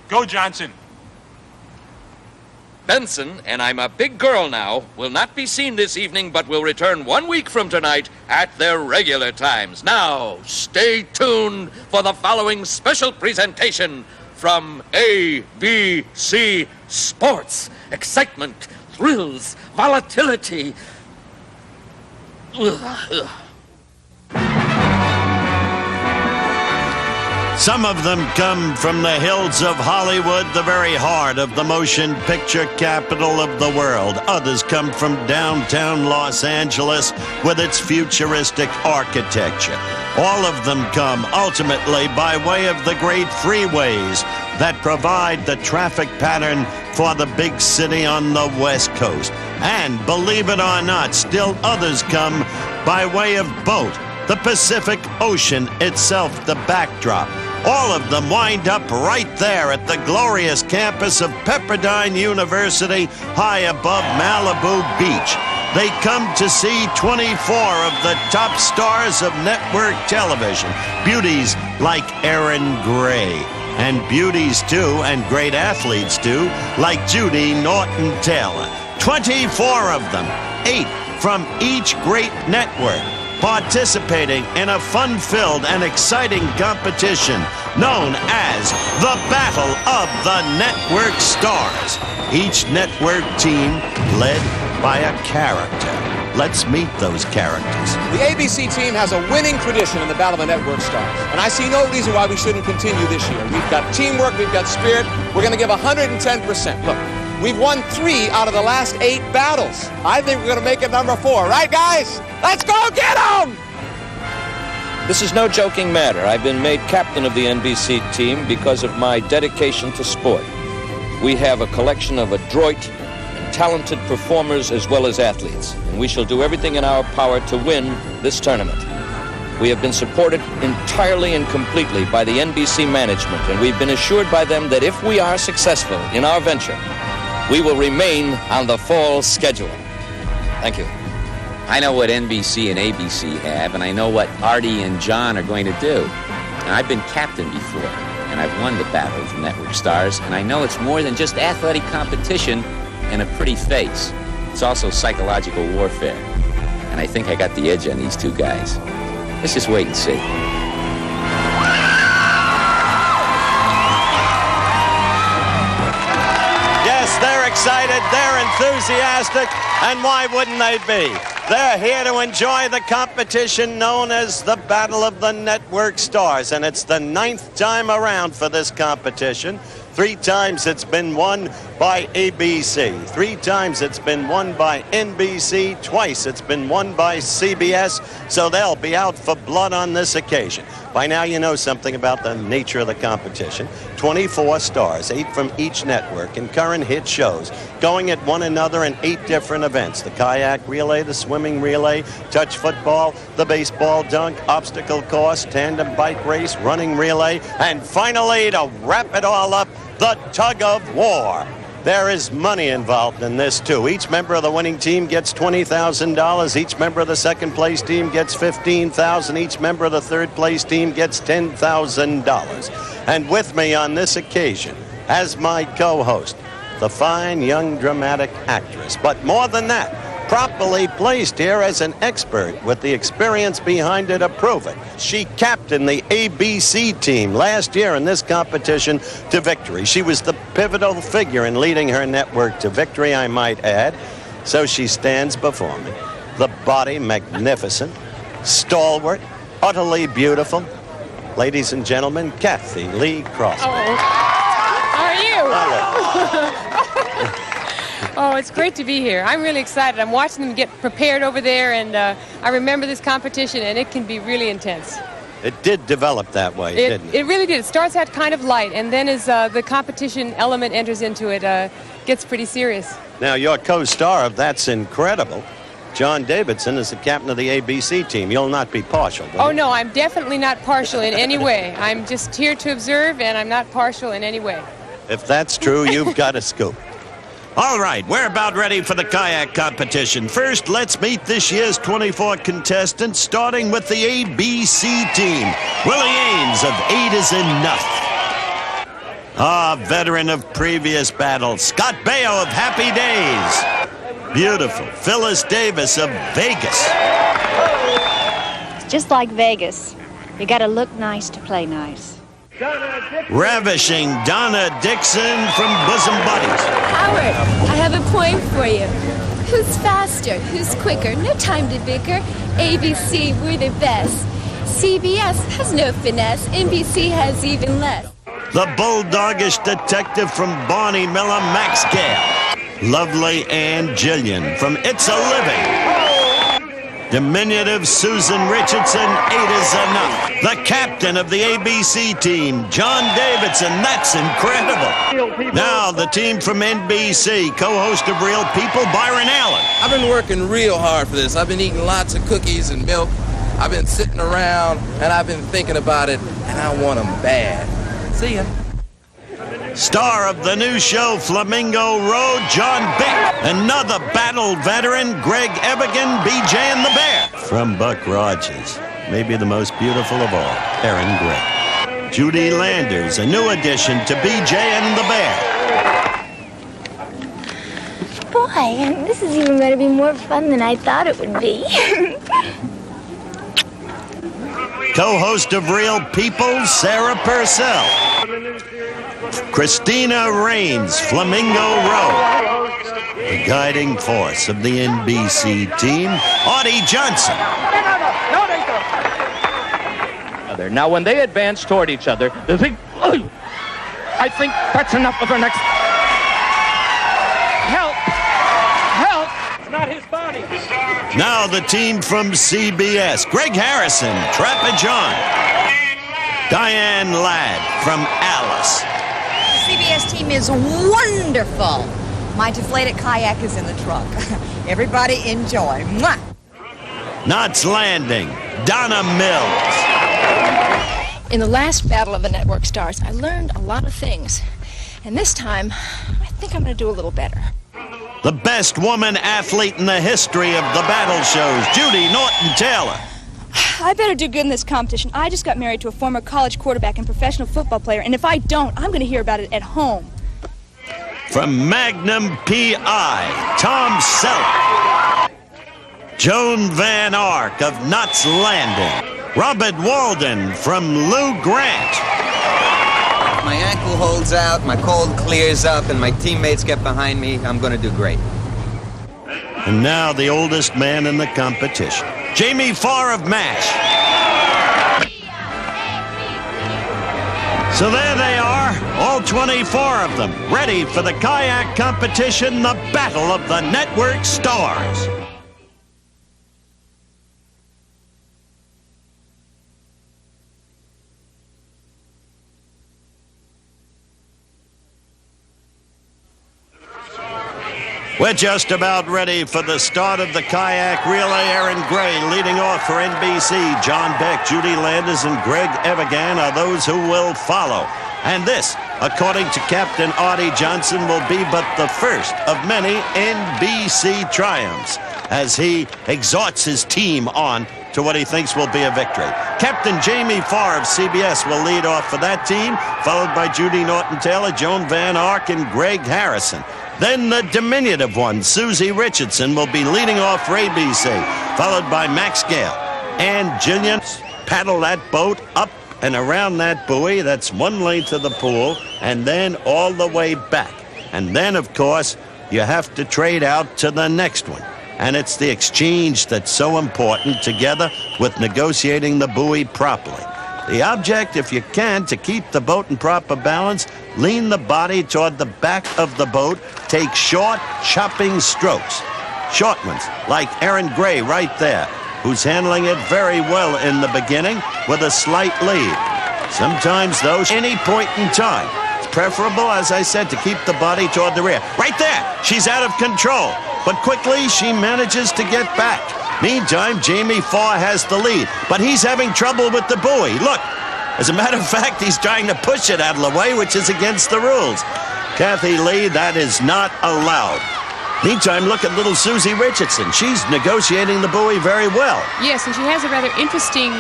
Go, Johnson. Benson, and I'm a big girl now, will not be seen this evening, but will return 1 week from tonight at their regular times. Now, stay tuned for the following special presentation from ABC Sports. Excitement, thrills, volatility. Some of them come from the hills of Hollywood, the very heart of the motion picture capital of the world. Others come from downtown Los Angeles with its futuristic architecture. All of them come ultimately by way of the great freeways that provide the traffic pattern for the big city on the West Coast. And believe it or not, still others come by way of boat. The Pacific Ocean itself, the backdrop. All of them wind up right there at the glorious campus of Pepperdine University, high above Malibu Beach. They come to see 24 of the top stars of network television. Beauties like Erin Gray. And beauties, too, and great athletes, too, like Judy Norton-Taylor. 24 of them, 8 from each great network, participating in a fun-filled and exciting competition known as the Battle of the Network Stars. Each network team led by a character. Let's meet those characters. The ABC team has a winning tradition in the Battle of the Network Stars, and I see no reason why we shouldn't continue this year. We've got teamwork, we've got spirit, we're going to give 110%. Look, we've won 3 out of the last 8 battles. I think we're going to make it number 4. Right, guys? Let's go get them! This is no joking matter. I've been made captain of the NBC team because of my dedication to sport. We have a collection of adroit and talented performers as well as athletes, and we shall do everything in our power to win this tournament. We have been supported entirely and completely by the NBC management, and we've been assured by them that if we are successful in our venture, we will remain on the fall schedule. Thank you. I know what NBC and ABC have, and I know what Artie and John are going to do. And I've been captain before, and I've won the Battle of the Network Stars, and I know it's more than just athletic competition and a pretty face. It's also psychological warfare. And I think I got the edge on these 2 guys. Let's just wait and see. Yes, they're excited, they're enthusiastic, and why wouldn't they be? They're here to enjoy the competition known as the Battle of the Network Stars, and it's the 9th time around for this competition. 3 times it's been won by ABC. 3 times it's been won by NBC. Twice it's been won by CBS, so they'll be out for blood on this occasion. By now you know something about the nature of the competition. 24 stars, 8 from each network, in current hit shows, going at one another in 8 different events. The kayak relay, the swimming relay, touch football, the baseball dunk, obstacle course, tandem bike race, running relay, and finally, to wrap it all up, the tug of war. There is money involved in this, too. Each member of the winning team gets $20,000. Each member of the second-place team gets $15,000. Each member of the third-place team gets $10,000. And with me on this occasion, as my co-host, the fine young dramatic actress. But more than that, properly placed here as an expert with the experience behind her to prove it. She captained the ABC team last year in this competition to victory. She was the pivotal figure in leading her network to victory, I might add. So she stands before me, the body magnificent, stalwart, utterly beautiful. Ladies and gentlemen, Kathy Lee Crosby. Oh. How are you? Hello. Oh, it's great to be here. I'm really excited. I'm watching them get prepared over there, and I remember this competition, and it can be really intense. It did develop that way, didn't it? It really did. It starts out kind of light, and then as the competition element enters into it, gets pretty serious. Now, your co-star of That's Incredible, John Davidson, is the captain of the ABC team. You'll not be partial, will you? Oh, no, I'm definitely not partial in any way. I'm just here to observe, and I'm not partial in any way. If that's true, you've got a scoop. All right, we're about ready for the kayak competition. First, let's meet this year's 24 contestants, starting with the ABC team. Willie Ames of 8 is Enough. Ah, veteran of previous battles, Scott Baio of Happy Days. Beautiful Phyllis Davis of Vegas. It's just like Vegas. You gotta look nice to play nice. Ravishing Donna Dixon from Bosom Buddies. Howard, I have a point for you. Who's faster? Who's quicker? No time to bicker. ABC, we're the best. CBS has no finesse. NBC has even less. The bulldogish detective from Barney Miller, Max Gale. Lovely Ann Jillian from It's a Living. Diminutive Susan Richardson, 8 is enough. The captain of the ABC team, John Davidson. That's incredible. Now the team from NBC, co-host of Real People, Byron Allen. I've been working real hard for this. I've been eating lots of cookies and milk. I've been sitting around and I've been thinking about it, and I want them bad. See ya. Star of the new show, Flamingo Road, John Bick. Another battle veteran, Greg Evigan, BJ and the Bear. From Buck Rogers, maybe the most beautiful of all, Erin Gray. Judy Landers, a new addition to BJ and the Bear. Boy, this is even going to be more fun than I thought it would be. Co-host of Real People, Sarah Purcell. Christina Raines, Flamingo Road. The guiding force of the NBC team, Audie Johnson. Now, when they advance toward each other, I think that's enough of her next. Help! Help! It's not his body. Now the team from CBS, Greg Harrison, Trapper John. Diane Ladd from Alice. The CBS team is wonderful. My deflated kayak is in the trunk. Everybody enjoy. Mwah! Knots Landing, Donna Mills. In the last battle of the network stars, I learned a lot of things. And this time, I think I'm going to do a little better. The best woman athlete in the history of the battle shows, Judy Norton-Taylor. I better do good in this competition. I just got married to a former college quarterback and professional football player, and if I don't, I'm going to hear about it at home. From Magnum P.I., Tom Selleck. Joan Van Ark of Knots Landing. Robert Walden from Lou Grant. My ankle holds out, my cold clears up, and my teammates get behind me, I'm going to do great. And now the oldest man in the competition, Jamie Farr of MASH. So there they are, all 24 of them, ready for the kayak competition, the Battle of the Network Stars. We're just about ready for the start of the kayak relay. Erin Gray leading off for NBC. John Beck, Judy Landers, and Greg Evigan are those who will follow. And this, according to Captain Audie Johnson, will be but the first of many NBC triumphs as he exhorts his team on to what he thinks will be a victory. Captain Jamie Farr of CBS will lead off for that team, followed by Judy Norton-Taylor, Joan Van Ark, and Greg Harrison. Then the diminutive one, Susie Richardson, will be leading off for ABC, followed by Max Gale. And Jillian paddle that boat up and around that buoy. That's one length of the pool, and then all the way back. And then, of course, you have to trade out to the next one. And it's the exchange that's so important, together with negotiating the buoy properly. The object, if you can, to keep the boat in proper balance, lean the body toward the back of the boat, take short, chopping strokes. Short ones, like Erin Gray right there, who's handling it very well in the beginning with a slight lead. Sometimes, though, any point in time, it's preferable, as I said, to keep the body toward the rear. Right there, she's out of control, but quickly she manages to get back. Meantime, Jamie Farr has the lead, but he's having trouble with the buoy. Look, as a matter of fact, he's trying to push it out of the way, which is against the rules. Kathy Lee, that is not allowed. Meantime, look at little Susie Richardson. She's negotiating the buoy very well. Yes, and she has a rather interesting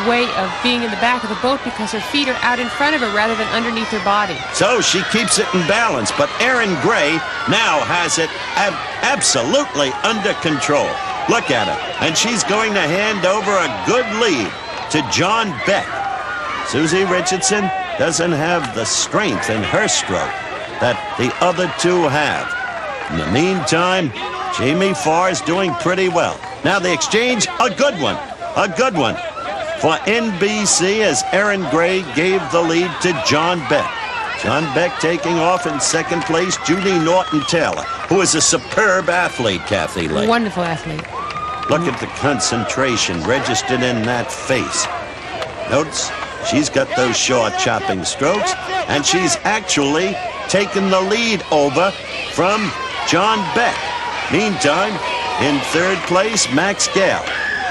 way of being in the back of the boat because her feet are out in front of her rather than underneath her body. So she keeps it in balance, but Erin Gray now has it absolutely under control. Look at her, and she's going to hand over a good lead to John Beck. Susie Richardson doesn't have the strength in her stroke that the other two have. In the meantime, Jamie Farr is doing pretty well. Now the exchange, a good one for NBC as Erin Gray gave the lead to John Beck. John Beck taking off in second place, Judy Norton-Taylor, who is a superb athlete, Kathy Lee. Wonderful athlete. Look at the concentration registered in that face. Notice she's got those short chopping strokes, and she's actually taken the lead over from John Beck. Meantime, in third place, Max Gale.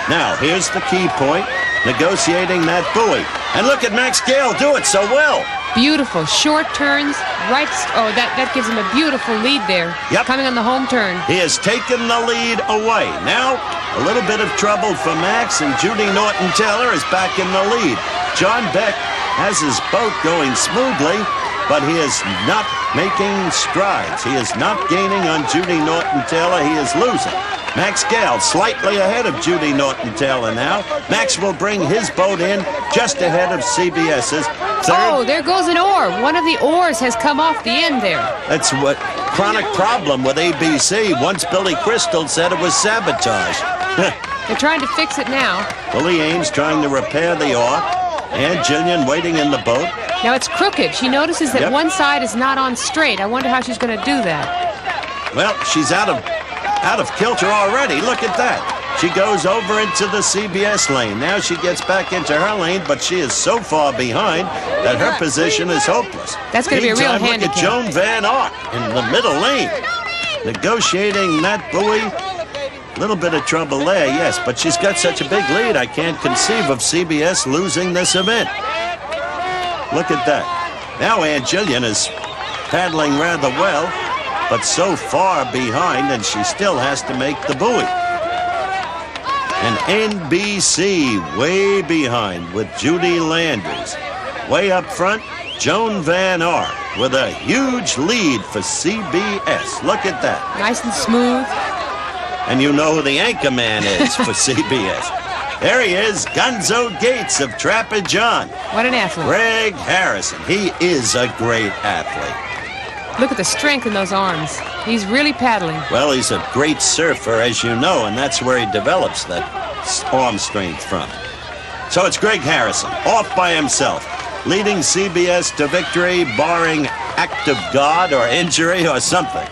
Now, here's the key point, negotiating that buoy. And look at Max Gale do it so well. Beautiful. Short turns, right. Oh, that gives him a beautiful lead there. Yep. Coming on the home turn. He has taken the lead away. Now, a little bit of trouble for Max, and Judy Norton-Taylor is back in the lead. John Beck has his boat going smoothly, but he is not making strides. He is not gaining on Judy Norton-Taylor. He is losing. Max Gale slightly ahead of Judy Norton-Taylor now. Max will bring his boat in just ahead of CBS's third. Oh, there goes an oar. One of the oars has come off the end there. That's what chronic problem with ABC. Once Billy Crystal said it was sabotage. They're trying to fix it now. Billy Ames trying to repair the oar. And Jillian waiting in the boat. Now it's crooked. She notices that one side is not on straight. I wonder how she's going to do that. Well, she's out of kilter already. Look at that. She goes over into the CBS lane. Now she gets back into her lane, but she is so far behind that her position is hopeless. That's going to be a real handicap. Look at Joan Van Ark in the middle lane, negotiating that buoy. A little bit of trouble there, yes, but she's got such a big lead, I can't conceive of CBS losing this event. Look at that. Now Aunt Jillian is paddling rather well, but so far behind, and she still has to make the buoy. And NBC way behind with Judy Landers. Way up front, Joan Van Ark with a huge lead for CBS. Look at that. Nice and smooth. And you know who the anchor man is for CBS. There he is, Gonzo Gates of Trapper John. What an athlete. Greg Harrison. He is a great athlete. Look at the strength in those arms. He's really paddling. Well, he's a great surfer, as you know, and that's where he develops that arm strength from. So it's Greg Harrison, off by himself, leading CBS to victory, barring act of God or injury or something.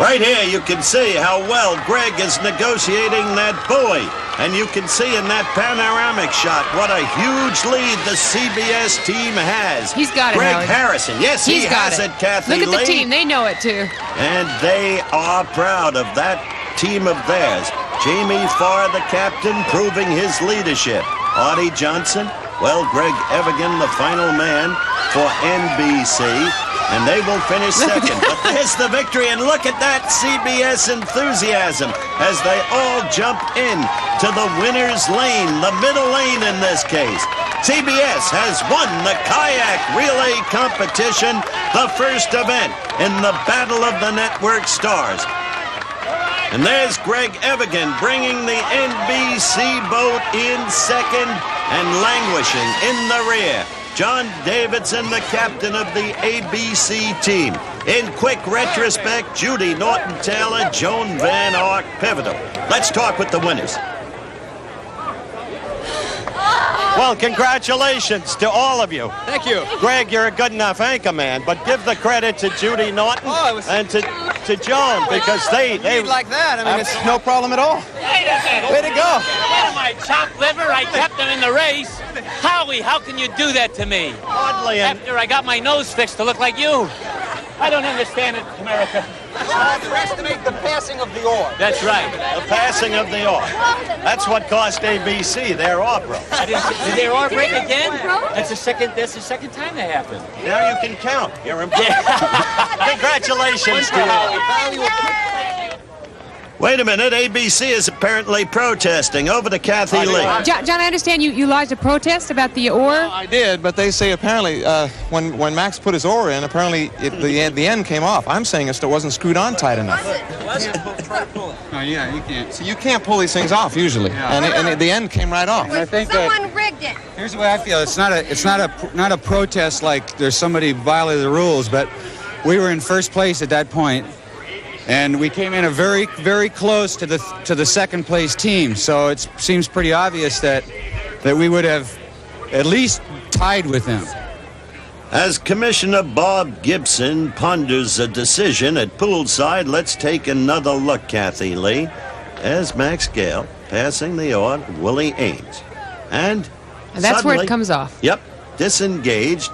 Right here, you can see how well Greg is negotiating that buoy. And you can see in that panoramic shot what a huge lead the CBS team has. He's got it, Greg Howard. Harrison. Yes, he has it, Kathy Lee. Look at the team. They know it, too. And they are proud of that team of theirs. Jamie Farr, the captain, proving his leadership. Artie Johnson, well, Greg Evigan, the final man for NBC. And they will finish second. But there's the victory, and look at that CBS enthusiasm as they all jump in to the winner's lane, the middle lane in this case. CBS has won the kayak relay competition, the first event in the Battle of the Network Stars. And there's Greg Evigan bringing the NBC boat in second and languishing in the rear. John Davidson, the captain of the ABC team. In quick retrospect, Judy Norton-Taylor, Joan Van Ark, pivotal. Let's talk with the winners. Well, congratulations to all of you. Thank you. Greg, you're a good enough anchor man, but give the credit to Judy Norton and to Joan, because they like that. I mean, it's no problem at all. Way to go. My chopped liver, I kept them in the race. Howie, how can you do that to me? Oddly, after I got my nose fixed to look like you. I don't understand it, America. Underestimate the passing of the oar. That's right. The passing of the oar. That's what cost ABC their oar broke. Did their oar break again? That's the second time that happened. Now you can count. You're impressed. Congratulations to you. Wait a minute. ABC is apparently protesting. Over to Kathy Lee. John, I understand you lodged a protest about the oar? I did, but they say apparently when Max put his oar in, apparently the end came off. I'm saying it still wasn't screwed on tight enough. Oh, yeah, you can't. So you can't pull these things off usually, and the end came right off. I think Someone rigged it. here's the way I feel. It's not a protest like there's somebody violated the rules, but we were in first place at that point. And we came in very, very close to the second place team, so it seems pretty obvious that we would have at least tied with them. As Commissioner Bob Gibson ponders a decision at poolside, let's take another look, Kathy Lee, as Max Gale passing the oar to Willie Ames. And that's suddenly, where it comes off. Yep, disengaged.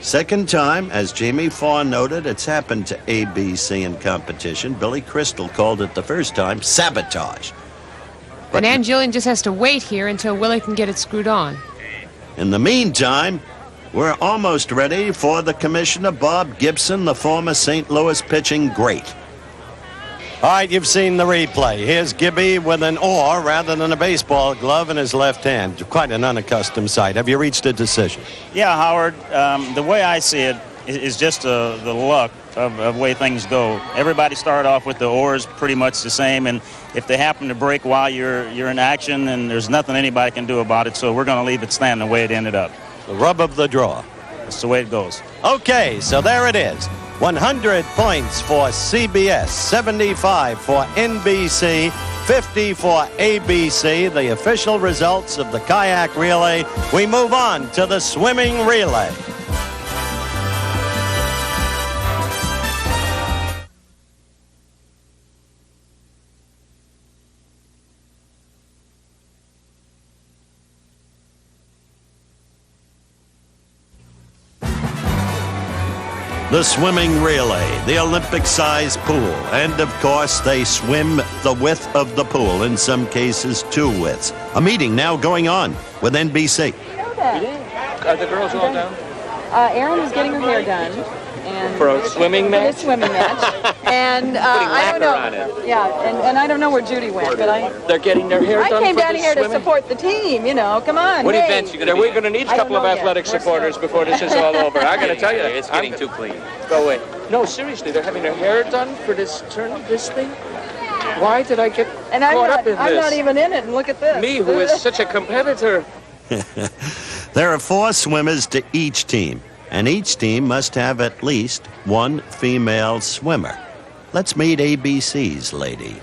Second time, as Jamie Farr noted, it's happened to ABC in competition. Billy Crystal called it the first time sabotage. And Ann Jillian just has to wait here until Willie can get it screwed on. In the meantime, we're almost ready for the Commissioner Bob Gibson, the former St. Louis pitching great. All right, you've seen the replay. Here's Gibby with an oar rather than a baseball glove in his left hand. Quite an unaccustomed sight. Have you reached a decision? Yeah, Howard. The way I see it is just the luck of way things go. Everybody started off with the oars pretty much the same, and if they happen to break while you're in action, then there's nothing anybody can do about it, so we're going to leave it stand the way it ended up. The rub of the draw. That's the way it goes. Okay, so there it is. 100 points for CBS, 75 for NBC, 50 for ABC, the official results of the kayak relay. We move on to the swimming relay. The swimming relay, the Olympic-sized pool, and of course they swim the width of the pool, in some cases 2 widths. A meeting now going on with NBC. Are the girls all down? Erin is getting her hair done. And for a swimming match? For a swimming match. And I don't know. On it. Yeah, and I don't know where Judy went, but They're getting their hair done. I came for down this here swimming? to support the team. You know, come on. What hey. events are you going to? We're going to need a couple of athletic supporters before this is all over. I got to tell you, It's getting too clean. Go away. No, seriously, they're having their hair done for this thing. Why did I get caught up in this? I'm not even in it, and look at this. Me, who is such a competitor. There are 4 swimmers to each team, and each team must have at least 1 female swimmer. Let's meet ABC's lady.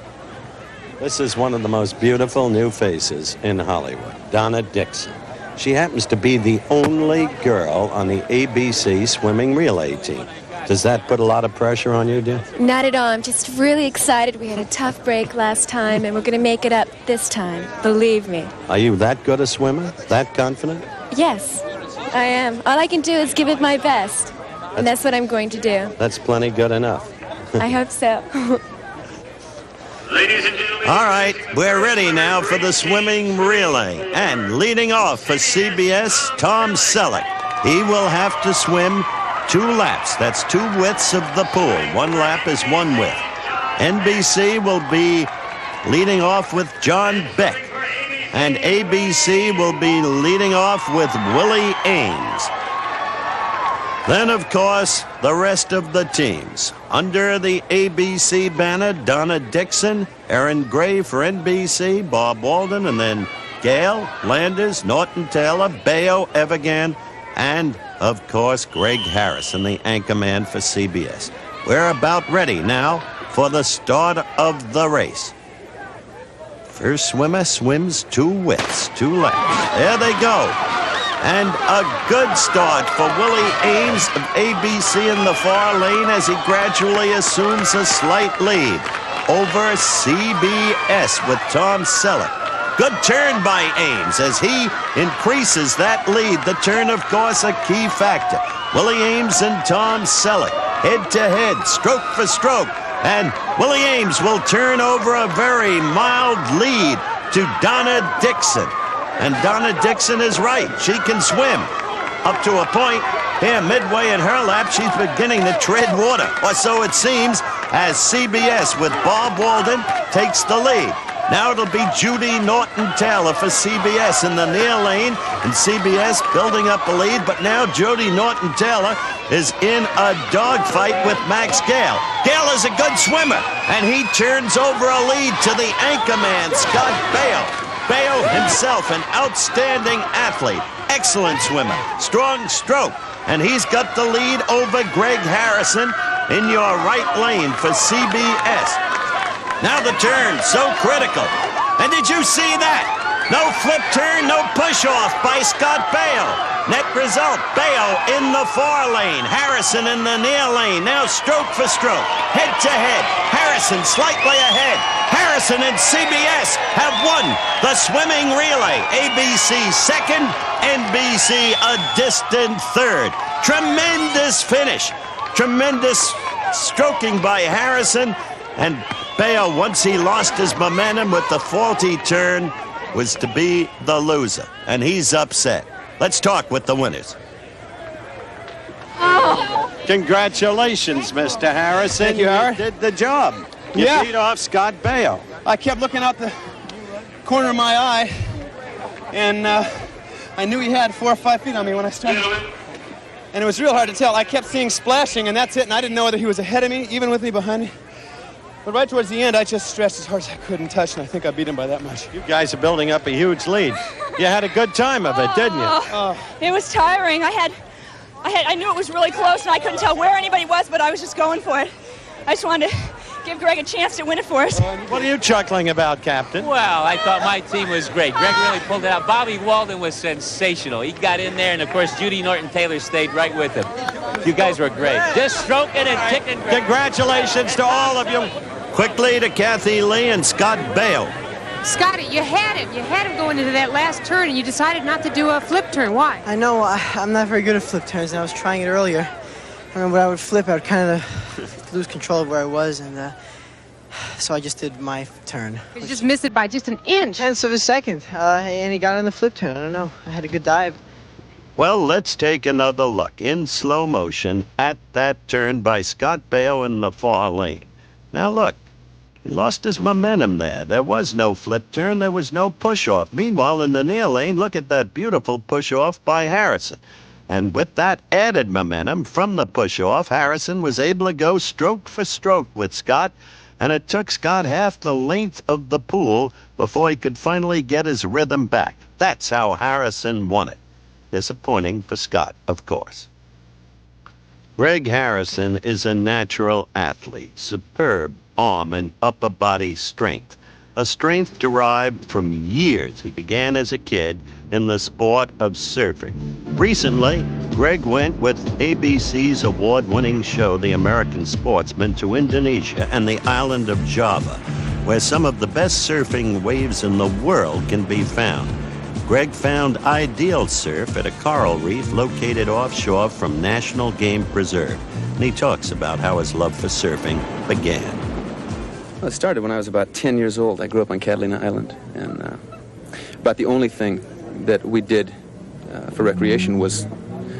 This is one of the most beautiful new faces in Hollywood, Donna Dixon. She happens to be the only girl on the ABC swimming relay team. Does that put a lot of pressure on you, dear? Not at all. I'm just really excited. We had a tough break last time, and we're going to make it up this time. Believe me. Are you that good a swimmer? That confident? Yes, I am. All I can do is give it my best, and that's what I'm going to do. That's plenty good enough. I hope so. Ladies and gentlemen. All right, we're ready now for the swimming relay. And leading off for CBS, Tom Selleck. He will have to swim 2 laps. That's 2 widths of the pool. 1 lap is 1 width. NBC will be leading off with John Beck. And ABC will be leading off with Willie Ames. Then, of course, the rest of the teams. Under the ABC banner, Donna Dixon, Erin Gray for NBC, Bob Walden, and then Gale, Landers, Norton Taylor, Bayo, Evergan, and, of course, Greg Harrison, the anchorman for CBS. We're about ready now for the start of the race. First swimmer swims 2 widths, 2 laps. There they go. And a good start for Willie Ames of ABC in the far lane as he gradually assumes a slight lead over CBS with Tom Selleck. Good turn by Ames as he increases that lead. The turn, of course, a key factor. Willie Ames and Tom Selleck head-to-head, stroke for stroke. And Willie Ames will turn over a very mild lead to Donna Dixon. And Donna Dixon is right. She can swim up to a point. Here, midway in her lap, she's beginning to tread water, or so it seems, as CBS with Bob Walden takes the lead. Now it'll be Judy Norton-Taylor for CBS in the near lane, and CBS building up a lead, but now Judy Norton-Taylor is in a dogfight with Max Gale. Gale is a good swimmer, and he turns over a lead to the anchorman, Scott Baio. Baio himself, an outstanding athlete, excellent swimmer, strong stroke, and he's got the lead over Greg Harrison in your right lane for CBS. Now the turn, so critical. And did you see that? No flip turn, no push-off by Scott Baio. Net result, Baio in the far lane, Harrison in the near lane. Now stroke for stroke, head-to-head. Harrison slightly ahead. Harrison and CBS have won the swimming relay. ABC second, NBC a distant third. Tremendous finish. Tremendous stroking by Harrison. And Baio, once he lost his momentum with the faulty turn, was to be the loser. And he's upset. Let's talk with the winners. Oh. Congratulations, Mr. Harrison. Thank you, Howard. You did the job. You beat off Scott Baio. I kept looking out the corner of my eye, and I knew he had 4 or 5 feet on me when I started. And it was real hard to tell. I kept seeing splashing, and that's it, and I didn't know whether he was ahead of me, even with me behind me. But right towards the end, I just stretched as hard as I could and touched, and I think I beat him by that much. You guys are building up a huge lead. You had a good time of it, didn't you? It was tiring. I knew it was really close, and I couldn't tell where anybody was, but I was just going for it. I just wanted to give Greg a chance to win it for us. What are you chuckling about, Captain? Well, I thought my team was great. Greg really pulled it out. Bobby Walden was sensational. He got in there, and of course, Judy Norton-Taylor stayed right with him. You guys were great. Just stroking and ticking. Congratulations to all of you. Quickly to Kathy Lee and Scott Baio. Scotty, you had him. You had him going into that last turn, and you decided not to do a flip turn. Why? I know. I'm not very good at flip turns, and I was trying it earlier. I remember when I would flip, I would kind of lose control of where I was, and so I just did my turn. You just missed it by just an inch. Tenths of a second, and he got on the flip turn. I don't know. I had a good dive. Well, let's take another look in slow motion at that turn by Scott Baio in the far lane. Now look, he lost his momentum there. There was no flip turn. There was no push-off. Meanwhile, in the near lane, look at that beautiful push-off by Harrison. And with that added momentum from the push-off, Harrison was able to go stroke for stroke with Scott, and it took Scott half the length of the pool before he could finally get his rhythm back. That's how Harrison won it. Disappointing for Scott, of course. Greg Harrison is a natural athlete, superb arm and upper body strength, a strength derived from years. He began as a kid in the sport of surfing. Recently, Greg went with ABC's award-winning show, The American Sportsman, to Indonesia and the island of Java, where some of the best surfing waves in the world can be found. Greg found ideal surf at a coral reef located offshore from National Game Preserve. And he talks about how his love for surfing began. Well, it started when I was about 10 years old. I grew up on Catalina Island, and about the only thing that we did for recreation was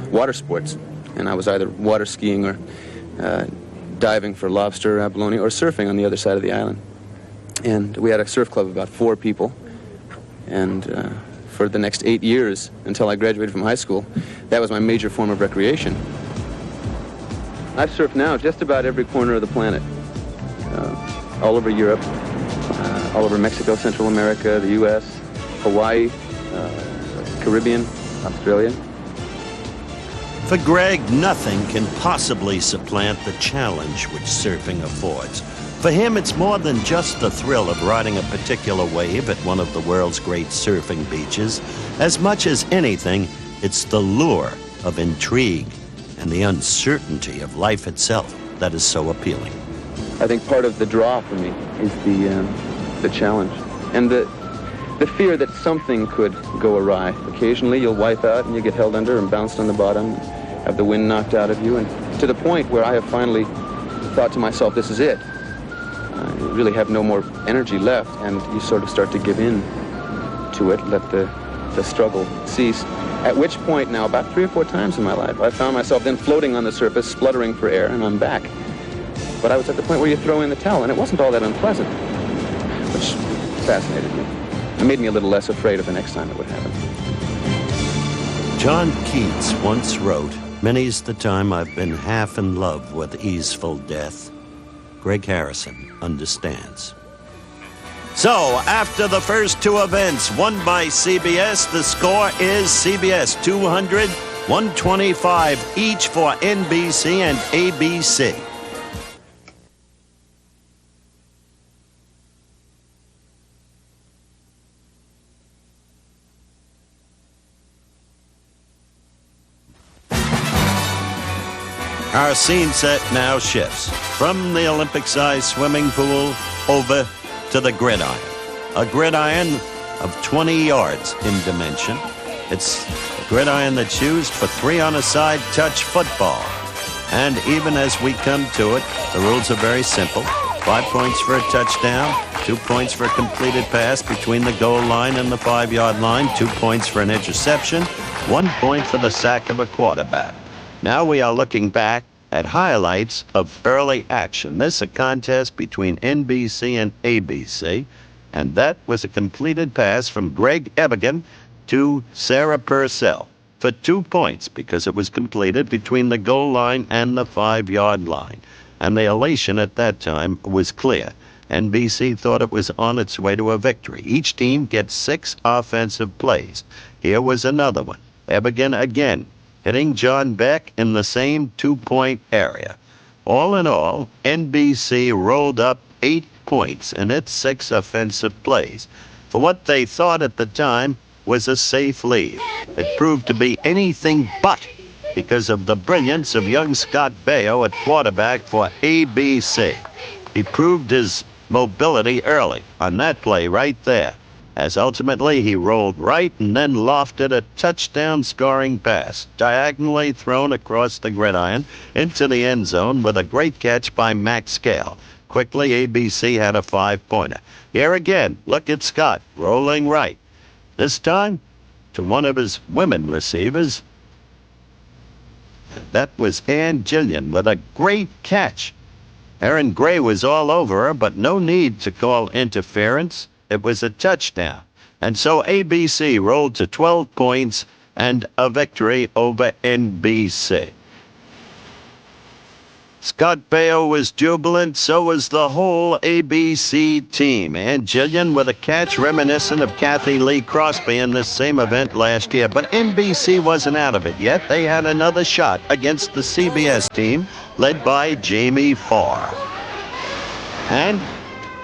water sports. And I was either water skiing or diving for lobster, abalone, or surfing on the other side of the island. And we had a surf club of about 4 people, and for the next 8 years, until I graduated from high school, that was my major form of recreation. I've surfed now just about every corner of the planet. All over Europe, all over Mexico, Central America, the U.S., Hawaii, Caribbean, Australia. For Greg, nothing can possibly supplant the challenge which surfing affords. For him, it's more than just the thrill of riding a particular wave at one of the world's great surfing beaches. As much as anything, it's the lure of intrigue and the uncertainty of life itself that is so appealing. I think part of the draw for me is the challenge and the fear that something could go awry. Occasionally you'll wipe out and you get held under and bounced on the bottom, have the wind knocked out of you, and to the point where I have finally thought to myself, this is it. I really have no more energy left, and you sort of start to give in to it, let the struggle cease. At which point now, about 3 or 4 times in my life, I found myself then floating on the surface, spluttering for air, and I'm back. But I was at the point where you throw in the towel, and it wasn't all that unpleasant, which fascinated me. It made me a little less afraid of the next time it would happen. John Keats once wrote, "Many's the time I've been half in love with easeful death." Greg Harrison understands. So, after the first 2 events won by CBS, the score is CBS 200, 125 each for NBC and ABC. Our scene set now shifts from the Olympic-sized swimming pool over to the gridiron. A gridiron of 20 yards in dimension. It's a gridiron that's used for 3-on-a-side touch football. And even as we come to it, the rules are very simple. 5 points for a touchdown, 2 points for a completed pass between the goal line and the 5-yard line, 2 points for an interception, 1 point for the sack of a quarterback. Now we are looking back at highlights of early action. This is a contest between NBC and ABC, and that was a completed pass from Greg Evigan to Sarah Purcell for 2 points because it was completed between the goal line and the 5-yard line. And the elation at that time was clear. NBC thought it was on its way to a victory. Each team gets 6 offensive plays. Here was another one. Evigan again, hitting John Beck in the same 2-point area. All in all, NBC rolled up 8 points in its 6 offensive plays for what they thought at the time was a safe lead. It proved to be anything but because of the brilliance of young Scott Baio at quarterback for ABC. He proved his mobility early on that play right there, as ultimately he rolled right and then lofted a touchdown scoring pass, diagonally thrown across the gridiron into the end zone with a great catch by Max Scale. Quickly, ABC had a 5-pointer. Here again, look at Scott rolling right. This time to one of his women receivers. That was Ann Gillian with a great catch. Erin Gray was all over her, but no need to call interference. It was a touchdown. And so ABC rolled to 12 points and a victory over NBC. Scott Baio was jubilant, so was the whole ABC team. And Gillian with a catch reminiscent of Kathy Lee Crosby in this same event last year. But NBC wasn't out of it yet. They had another shot against the CBS team, led by Jamie Farr. And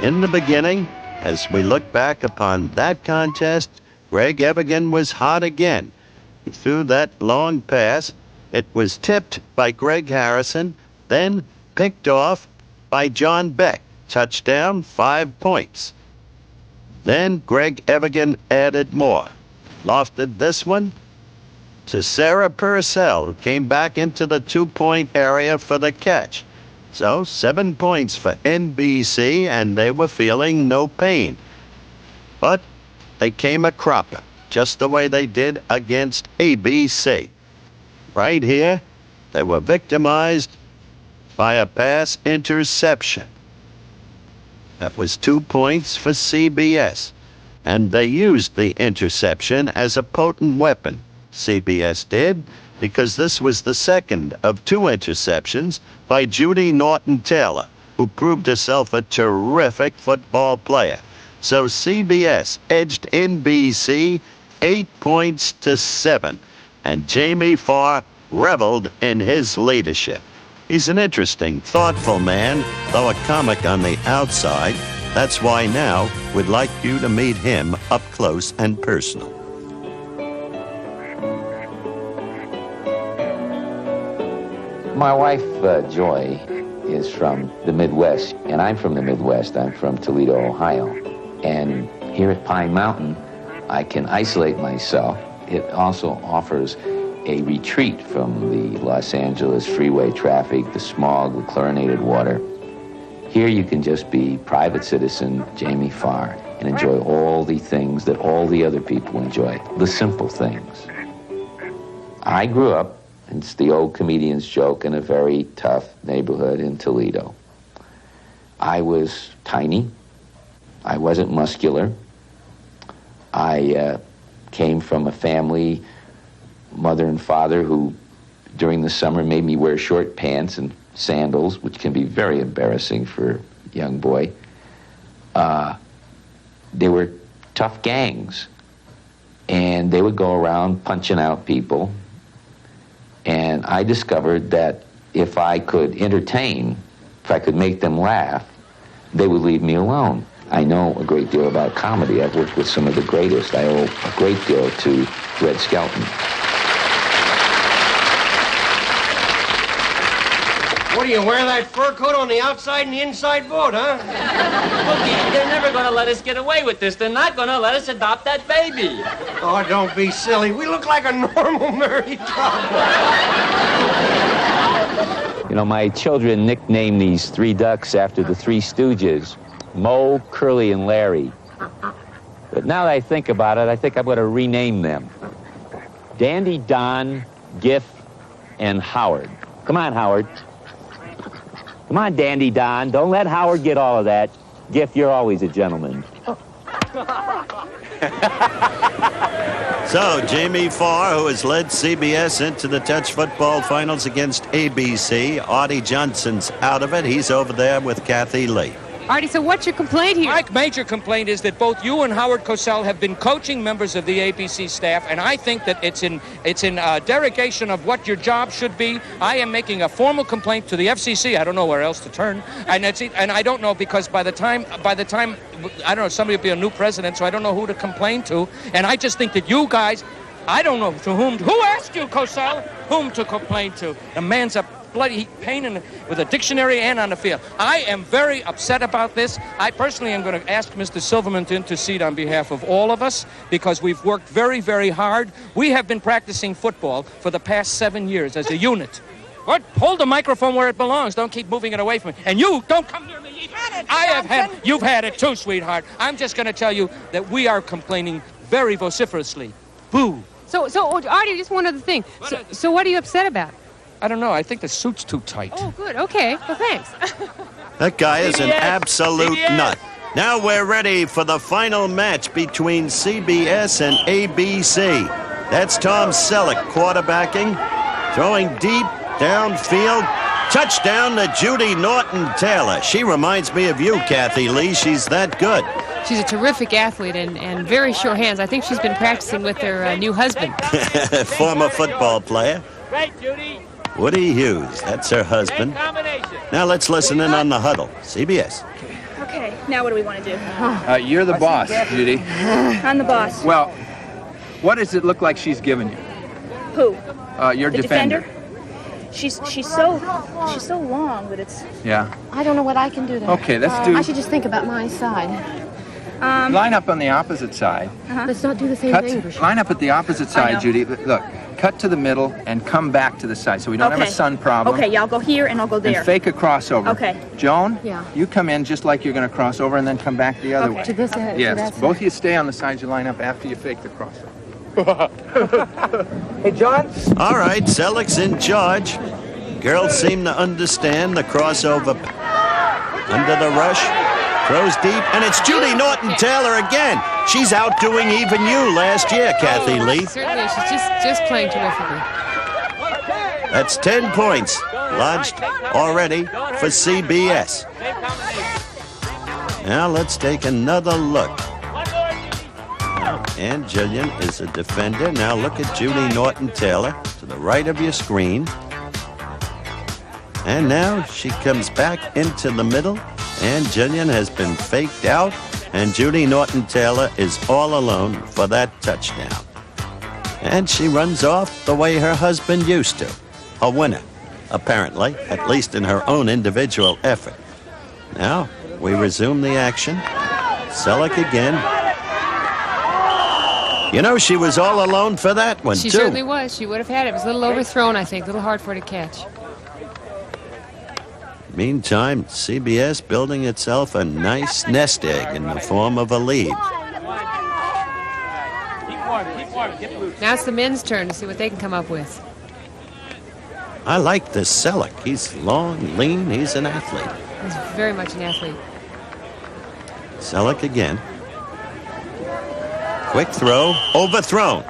in the beginning, as we look back upon that contest, Greg Evigan was hot again. He threw that long pass. It was tipped by Greg Harrison, then picked off by John Beck. Touchdown, 5 points. Then Greg Evigan added more. Lofted this one to Sarah Purcell, who came back into the 2-point area for the catch. So 7 points for NBC, and they were feeling no pain. But they came a cropper, just the way they did against ABC. Right here, they were victimized by a pass interception. That was 2 points for CBS. And they used the interception as a potent weapon. CBS did, because this was the second of 2 interceptions by Judy Norton-Taylor, who proved herself a terrific football player. So CBS edged NBC 8 points to 7, and Jamie Farr reveled in his leadership. He's an interesting, thoughtful man, though a comic on the outside. That's why now we'd like you to meet him up close and personal. My wife, Joy, is from the Midwest, and I'm from the Midwest. I'm from Toledo, Ohio. And here at Pine Mountain, I can isolate myself. It also offers a retreat from the Los Angeles freeway traffic, the smog, the chlorinated water. Here you can just be private citizen Jamie Farr and enjoy all the things that all the other people enjoy, the simple things. I grew up, it's the old comedian's joke, in a very tough neighborhood in Toledo. I was tiny. I wasn't muscular. I came from a family, mother and father, who during the summer made me wear short pants and sandals, which can be very embarrassing for a young boy. They were tough gangs, and they would go around punching out people. And I discovered that if I could entertain, if I could make them laugh, they would leave me alone. I know a great deal about comedy. I've worked with some of the greatest. I owe a great deal to Red Skelton. What do you wear that fur coat on the outside and the inside boat, huh? Look, they're never going to let us get away with this. They're not going to let us adopt that baby. Oh, don't be silly. We look like a normal married couple. You know, my children nicknamed these three ducks after the Three Stooges, Moe, Curly, and Larry. But now that I think about it, I think I'm going to rename them. Dandy, Don, Giff, and Howard. Come on, Howard. Come on, Dandy Don. Don't let Howard get all of that. Giff, you're always a gentleman. So, Jamie Farr, who has led CBS into the touch football finals against ABC. Artie Johnson's out of it. He's over there with Kathy Lee. Artie, so what's your complaint here? My major complaint is that both you and Howard Cosell have been coaching members of the ABC staff, and I think that it's in derogation of what your job should be. I am making a formal complaint to the FCC. I don't know where else to turn, and I don't know, because by the time I don't know, somebody will be a new president, so I don't know who to complain to. And I just think that you guys, I don't know to whom. Who asked you, Cosell, whom to complain to? The man's a bloody pain with a dictionary and on the field. I am very upset about this. I personally am going to ask Mr. Silverman to intercede on behalf of all of us, because we've worked very, very hard. We have been practicing football for the past 7 years as a unit. What? Hold the microphone where it belongs. Don't keep moving it away from me. And you, don't come near me either. You've had it too, sweetheart. I'm just going to tell you that we are complaining very vociferously. Boo. So Artie, just one other thing. So what are you upset about? I don't know. I think the suit's too tight. Oh, good. Okay. Well, thanks. That guy is an absolute nut. Now we're ready for the final match between CBS and ABC. That's Tom Selleck quarterbacking, throwing deep downfield. Touchdown to Judy Norton-Taylor. She reminds me of you, Kathy Lee. She's that good. She's a terrific athlete and very sure hands. I think she's been practicing with her new husband. Former football player. Right, Judy. Woody Hughes. That's her husband. Now let's listen in on the huddle. CBS. Okay, now what do we want to do? You're the boss, Judy. I'm the boss. Well, what does it look like she's given you? Who? Your the defender. She's so long that it's. Yeah. I don't know what I can do to her. Okay, let's do. I should just think about my side. Line up on the opposite side. Let's not do the same thing. Line up at the opposite side, Judy. Look, cut to the middle and come back to the side so we don't have a sun problem. Okay, yeah, I'll go here and I'll go there. And fake a crossover. Okay. Joan? Yeah. You come in just like you're going to cross over and then come back the other way. To this end. Yes. Both of you stay on the sides you line up after you fake the crossover. Hey, John? All right, Selleck's in charge. Girls seem to understand the crossover. Under the rush. Throws deep, and it's Judy Norton-Taylor again. She's outdoing even you last year, Kathy Lee. Certainly, she's just playing terrifically. That's 10 points lodged already for CBS. Now let's take another look. And Jillian is a defender. Now look at Judy Norton-Taylor to the right of your screen. And now she comes back into the middle. And Jillian has been faked out, and Judy Norton-Taylor is all alone for that touchdown. And she runs off the way her husband used to. A winner, apparently, at least in her own individual effort. Now, we resume the action. Selleck again. You know, she was all alone for that one, She too. certainly was. She would have had it. It was a little overthrown, I think. A little hard for her to catch. Meantime, CBS building itself a nice nest egg in the form of a lead. Now it's the men's turn to see what they can come up with. I like this Selleck. He's long, lean. He's an athlete. He's very much an athlete. Selleck again. Quick throw, overthrown.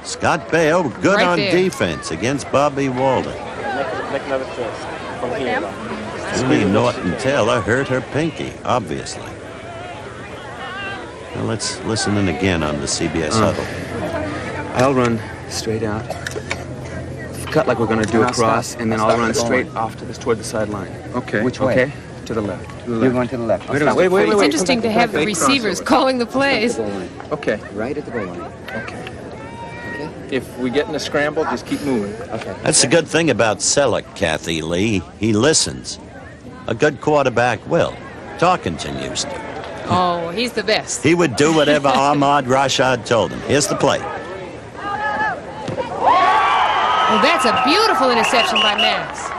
Scott Baio, good Right on there. defense against Bobby Walden. Make another twist from here. Julie Norton-Taylor hurt her pinky, obviously. Now let's listen in again on the CBS huddle. I'll run straight out. Cut like we're going to do a cross, and then I'll run straight off toward the sideline. Okay. Which way? Okay. To the left. You're going to the left. Wait a minute. Wait. It's interesting to have the receivers calling the plays. Okay. Right at the goal line. Okay. If we get in a scramble, just keep moving. Okay. That's the good thing about Selleck, Kathy Lee. He listens. A good quarterback will. Tarkenton used to. Oh, he's the best. He would do whatever Ahmad Rashad told him. Here's the play. Oh, that's a beautiful interception by Max.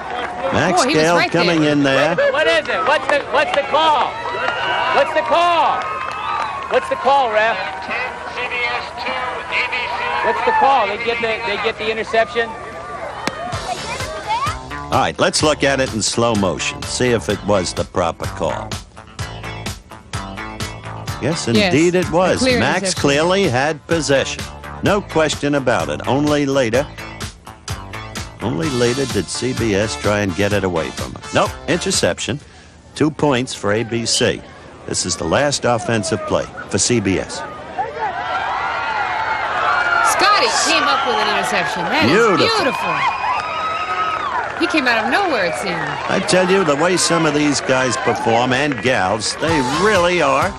Max Boy, he was Gale right coming there. in there. What is it? What's the call? What's the call? What's the call, ref? What's the call? They get the interception. All right, let's look at it in slow motion. See if it was the proper call. Yes, indeed it was. Clear Max interception. clearly had possession. No question about it. Only later did CBS try and get it away from him. Nope, interception. 2 points for ABC. This is the last offensive play for CBS. Scotty came up with an interception. That is beautiful. He came out of nowhere, it seemed. I tell you, the way some of these guys perform, and gals, they really are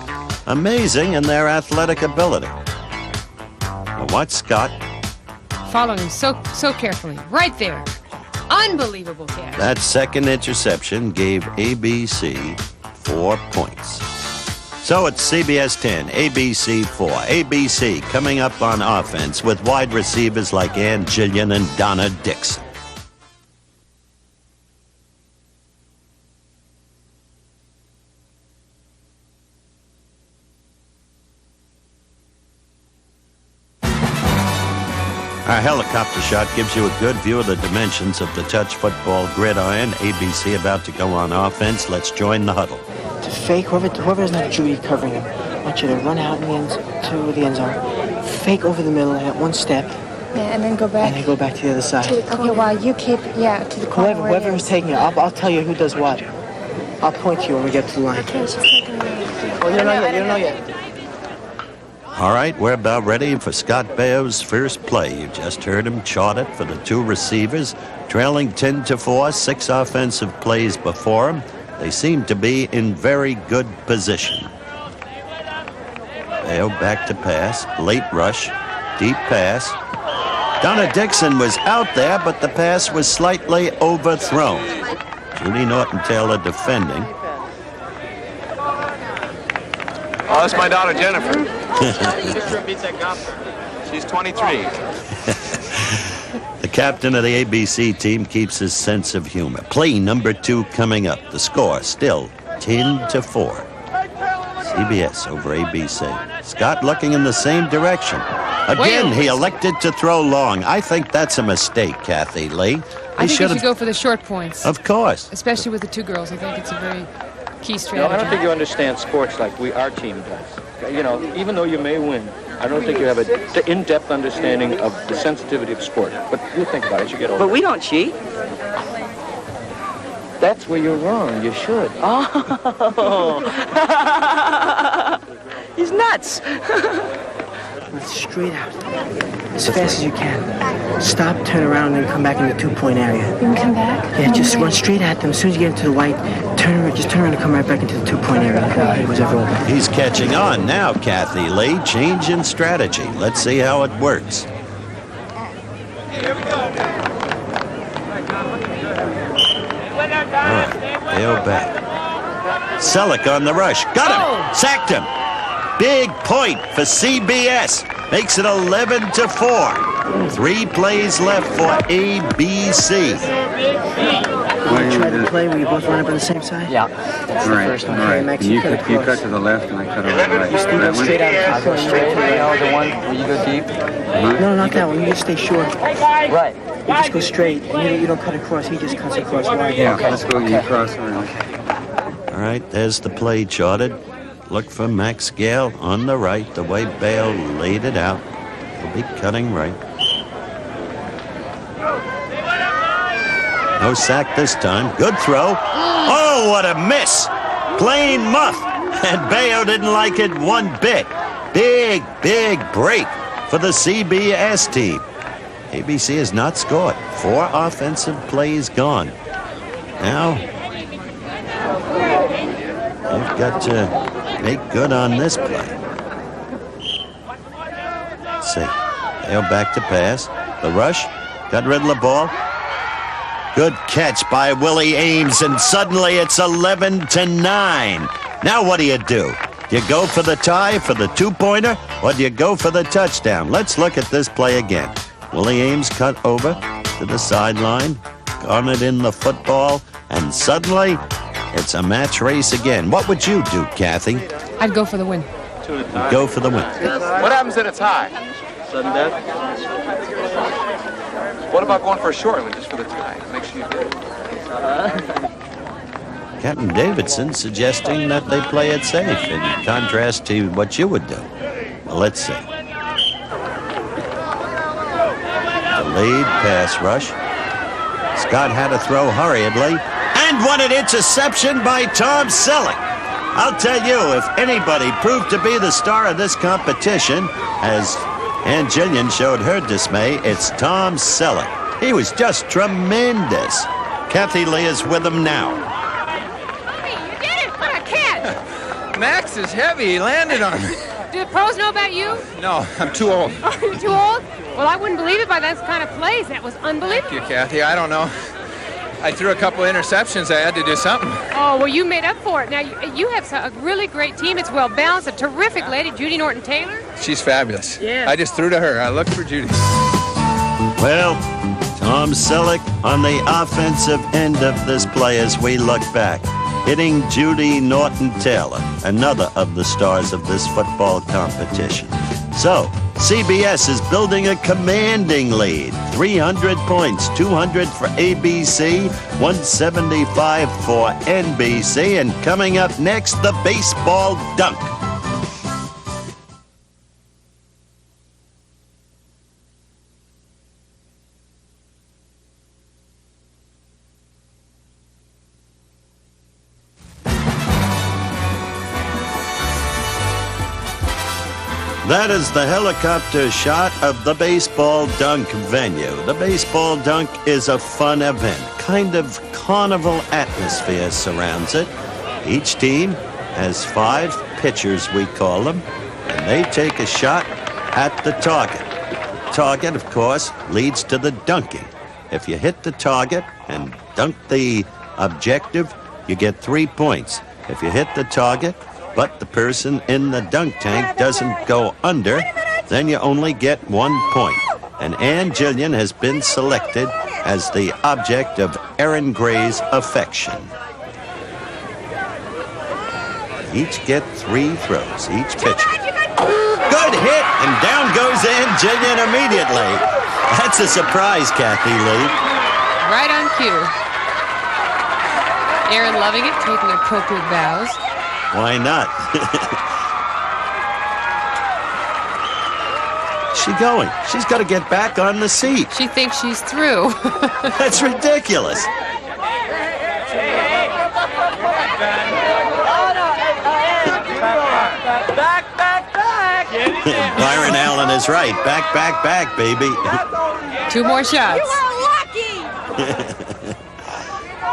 amazing in their athletic ability. Now watch Scott. Following him so carefully. Right there. Unbelievable catch. That second interception gave ABC 4 points. So it's CBS 10, ABC 4. ABC coming up on offense with wide receivers like Ann Gillian and Donna Dixon. Our helicopter shot gives you a good view of the dimensions of the touch football gridiron. ABC about to go on offense. Let's join the huddle. To fake, whoever doesn't have Judy covering him, I want you to run out in the to the end zone, fake over the middle at one step, Yeah, and then go back. and then go back to the other side. Okay, while you keep, to the corner. Whoever is taking it, I'll tell you who does what. I'll point to you when we get to the line. Okay, she's taking me. Oh, you don't know yet. All right, we're about ready for Scott Baio's first play. You just heard him chart it for the two receivers, trailing 10-4, 6 offensive plays before him. They seem to be in very good position. Baio back to pass, late rush, deep pass. Donna Dixon was out there, but the pass was slightly overthrown. Judy Norton-Taylor defending. Oh, that's my daughter, Jennifer. Sister beats that golfer. She's 23. The captain of the ABC team keeps his sense of humor. Play number 2 coming up. The score still 10-4. CBS over ABC. Scott looking in the same direction. Again, he elected to throw long. I think that's a mistake, Kathy Lee. I think you should go for the short points. Of course. Especially with the two girls. I think it's a very key No, strategy. I don't think you understand sports like our team does. You know, even though you may win, I don't think you have an in-depth understanding of the sensitivity of sport. But you think about it as you get older. But we don't cheat. That's where you're wrong. You should. Oh. He's nuts. Straight out. As fast as you can. Stop, turn around, and come back in the 2-point area. You can come back? Yeah, just run straight at them. As soon as you get into the white, turn around and come right back into the 2-point area. It was ever open. He's catching on now, Kathy Lee. Change in strategy. Let's see how it works. Baio back. Selleck on the rush. Got him. Sacked him. big point for CBS. Makes it 11-4. 3 plays left for ABC. You tried to play where you both line up on the same side? Yeah. That's the first one. Okay, Max, You cut to the left and I cut over the right. You go straight out. I'll go straight to the one where you go deep. No, not that one. You just stay short. Right. You just go straight. You don't cut across. He just cuts across wide. Yeah, let's go. You cross around. All right, there's the play charted. Look for Max Gale on the right, the way Bale laid it out. He'll be cutting right. No sack this time. Good throw. Oh, what a miss. Plain muff. And Bayo didn't like it one bit. Big, big break for the CBS team. ABC has not scored. 4 offensive plays gone. Now, they've got to make good on this play. Let's see. Bayo back to pass. The rush. Got rid of the ball. Good catch by Willie Ames, and suddenly it's 11-9. Now what do? You go for the tie for the 2-pointer, or do you go for the touchdown? Let's look at this play again. Willie Ames cut over to the sideline, garnered in the football, and suddenly it's a match race again. What would you do, Kathy? I'd go for the win. Go for the win. What happens in a tie? Sudden death. What about going for a short one just for the tie? Make sure you do it. Captain Davidson suggesting that they play it safe in contrast to what you would do. Well, let's see. Delayed pass rush. Scott had to throw hurriedly. And what an interception by Tom Selleck. I'll tell you, if anybody proved to be the star of this competition, as Ann Jillian showed her dismay, it's Tom Selleck. He was just tremendous. Kathy Lee is with him now. Hey, you did it! What a catch! Max is heavy. He landed on me. Do the pros know about you? No, I'm too old. Oh, you're too old? Well, I wouldn't believe it by those kind of plays. That was unbelievable. Thank you, Kathy. I don't know. I threw a couple interceptions. I had to do something. Oh, well, you made up for it. Now, you have a really great team. It's well-balanced. A terrific lady, Judy Norton-Taylor. She's fabulous. Yeah. I just threw to her. I looked for Judy. Well, Tom Selleck on the offensive end of this play as we look back, hitting Judy Norton-Taylor, another of the stars of this football competition. So, CBS is building a commanding lead. 300 points, 200 for ABC, 175 for NBC, and coming up next, the baseball dunk. That is the helicopter shot of the baseball dunk venue. The baseball dunk is a fun event. Kind of carnival atmosphere surrounds it. Each team has 5 pitchers, we call them, and they take a shot at the target. The target, of course, leads to the dunking. If you hit the target and dunk the objective, you get 3 points. If you hit the target, but the person in the dunk tank doesn't go under, then you only get 1 point. And Ann Jillian has been selected as the object of Erin Gray's affection. Each get 3 throws, each pitcher. Good hit, and down goes Ann Jillian immediately. That's a surprise, Kathy Lee. Right on cue. Erin loving it, taking appropriate bows. Why not? She's going. She's got to get back on the seat. She thinks she's through. That's ridiculous. Back. Byron Allen is right. Back, baby. 2 more shots.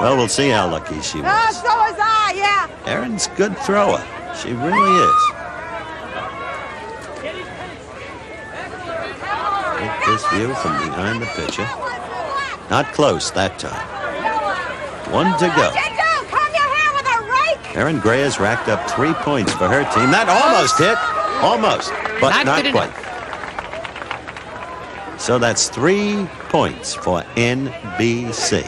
Well, we'll see how lucky she was. So was I, yeah. Erin's a good thrower. She really is. Take this view from behind the pitcher. Not close that time. 1 to go. Erin Gray has racked up 3 points for her team. That almost hit. Almost, but not good quite. So that's 3 points for NBC.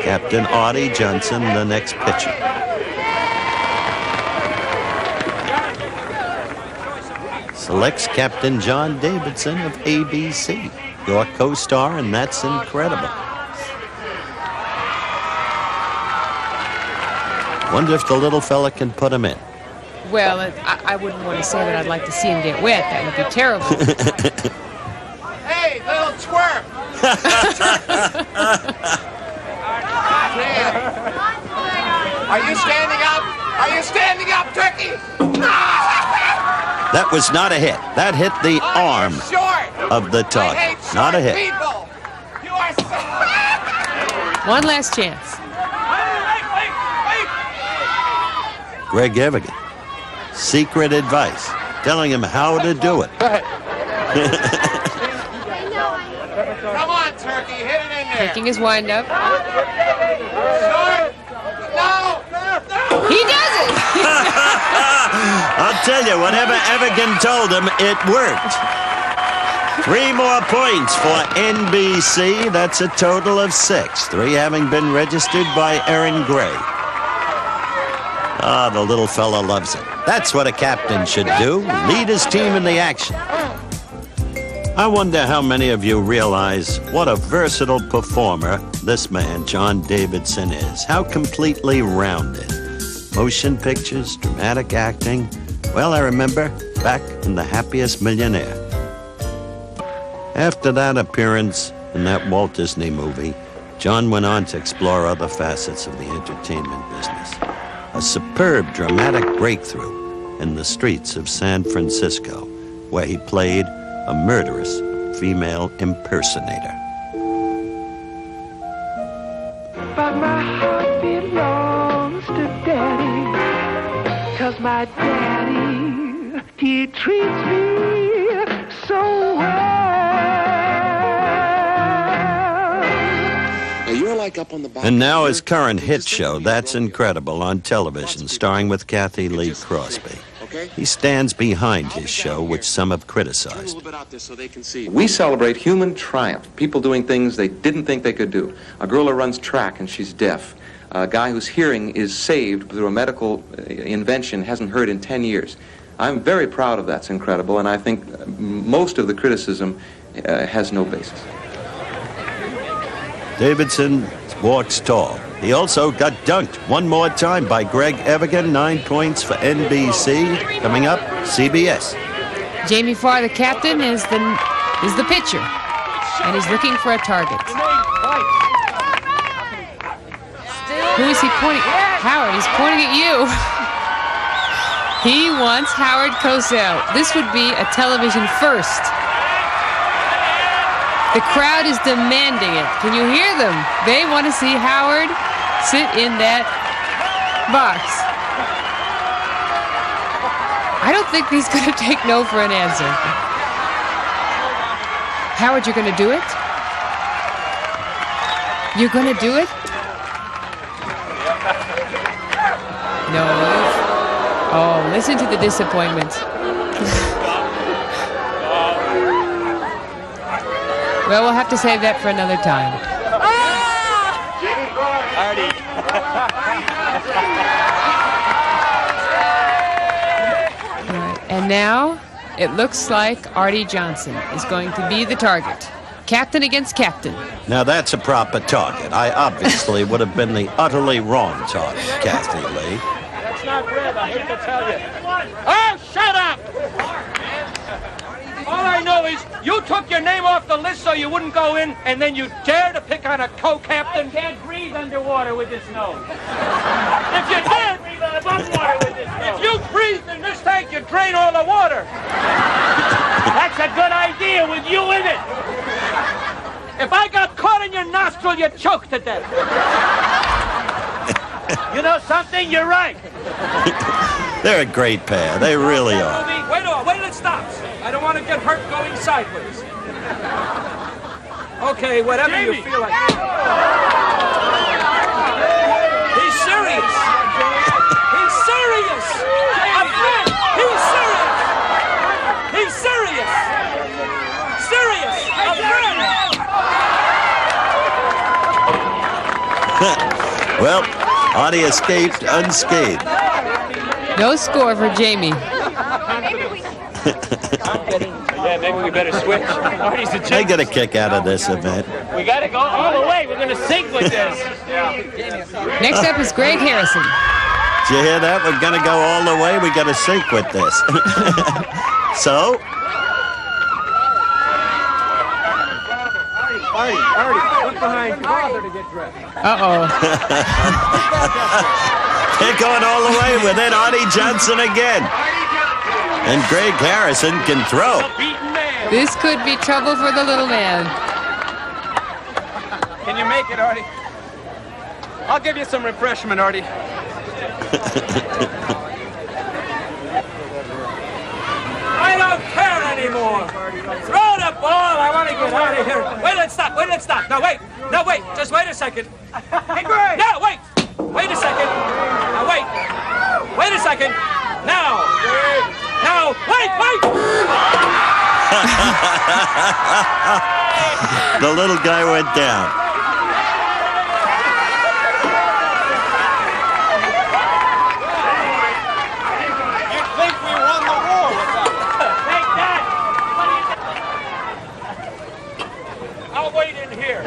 Captain Artie Johnson, the next pitcher. Selects Captain John Davidson of ABC, your co-star, and that's incredible. Wonder if the little fella can put him in. Well, I wouldn't want to say that I'd like to see him get wet. That would be terrible. Hey, little twerp! Are you standing up? Are you standing up, Turkey? That was not a hit. That hit the arm of the target. Not a hit. People. You are One last chance. Greg Evigan. Secret advice. Telling him how to do it. Come on, Turkey. Hit it in there. Taking his windup. Short. No. He does it. I'll tell you, whatever Evigan told him, it worked. 3 more points for NBC. That's a total of 6. 3 having been registered by Aaron Gray. Ah, the little fella loves it. That's what a captain should do, lead his team in the action. I wonder how many of you realize what a versatile performer this man, John Davidson, is. How completely rounded. Motion pictures, dramatic acting. Well, I remember back in The Happiest Millionaire. After that appearance in that Walt Disney movie, John went on to explore other facets of the entertainment business. A superb dramatic breakthrough in The Streets of San Francisco, where he played a murderous female impersonator. But my heart belongs to Daddy, 'cause my daddy, he treats me so well. You're like up on the back. And now his current hit show, That's Incredible, on television, starring with Kathy Lee Crosby. He stands behind his show, which some have criticized. We celebrate human triumph, people doing things they didn't think they could do. A girl who runs track and she's deaf. A guy whose hearing is saved through a medical invention, hasn't heard in 10 years. I'm very proud of That's Incredible, and I think most of the criticism has no basis. Davidson walks tall. He also got dunked one more time by Greg Evigan. 9 points for NBC. Coming up, CBS. Jamie Farr, the captain, is the pitcher, and he's looking for a target. Who is he pointing? Howard. He's pointing at you. He wants Howard Cosell. This would be a television first. The crowd is demanding it. Can you hear them? They want to see Howard sit in that box. I don't think he's going to take no for an answer. Howard, you're going to do it? You're going to do it? No. Oh, listen to the disappointment. Well, we'll have to save that for another time. Right. And now it looks like Artie Johnson is going to be the target. Captain against captain. Now that's a proper target. I obviously would have been the utterly wrong target, Kathy Lee. That's not red, I hate to tell you. Oh, shut up! All I know is you took your name off the list so you wouldn't go in, and then you dare to pick on a co-captain. I can't breathe underwater with this nose. If you did, above water with this nose. If you breathed in this tank, you'd drain all the water. That's a good idea with you in it. If I got caught in your nostril, you'd choke to death. You know something? You're right. They're a great pair. They really are. Wait till it stops. I don't want to get hurt going sideways. Okay, whatever you feel like. He's serious. He's serious. He's serious. Well, Artie escaped unscathed. No score for Jamie. Yeah, maybe we better switch. Artie's a They get a kick out of this event. We got to go all the way. We're going to sink with this. Next up is Greg Harrison. Did you hear that? We're going to go all the way. We got to sink with this. So, Artie, look behind you. Bother to get dressed. Uh-oh. they're going all the way with it. Artie Johnson again. And Greg Harrison can throw. This could be trouble for the little man. Can you make it, Artie? I'll give you some refreshment, Artie. I don't care anymore. Throw the ball. I want to get out of here. Wait, let's stop. No, wait. Just wait a second. Hey, Greg. No, wait. Wait a second. Now, wait. Wait a second. Now, wait. The little guy went down. You think we won the war with that? Take that. I'll wait in here.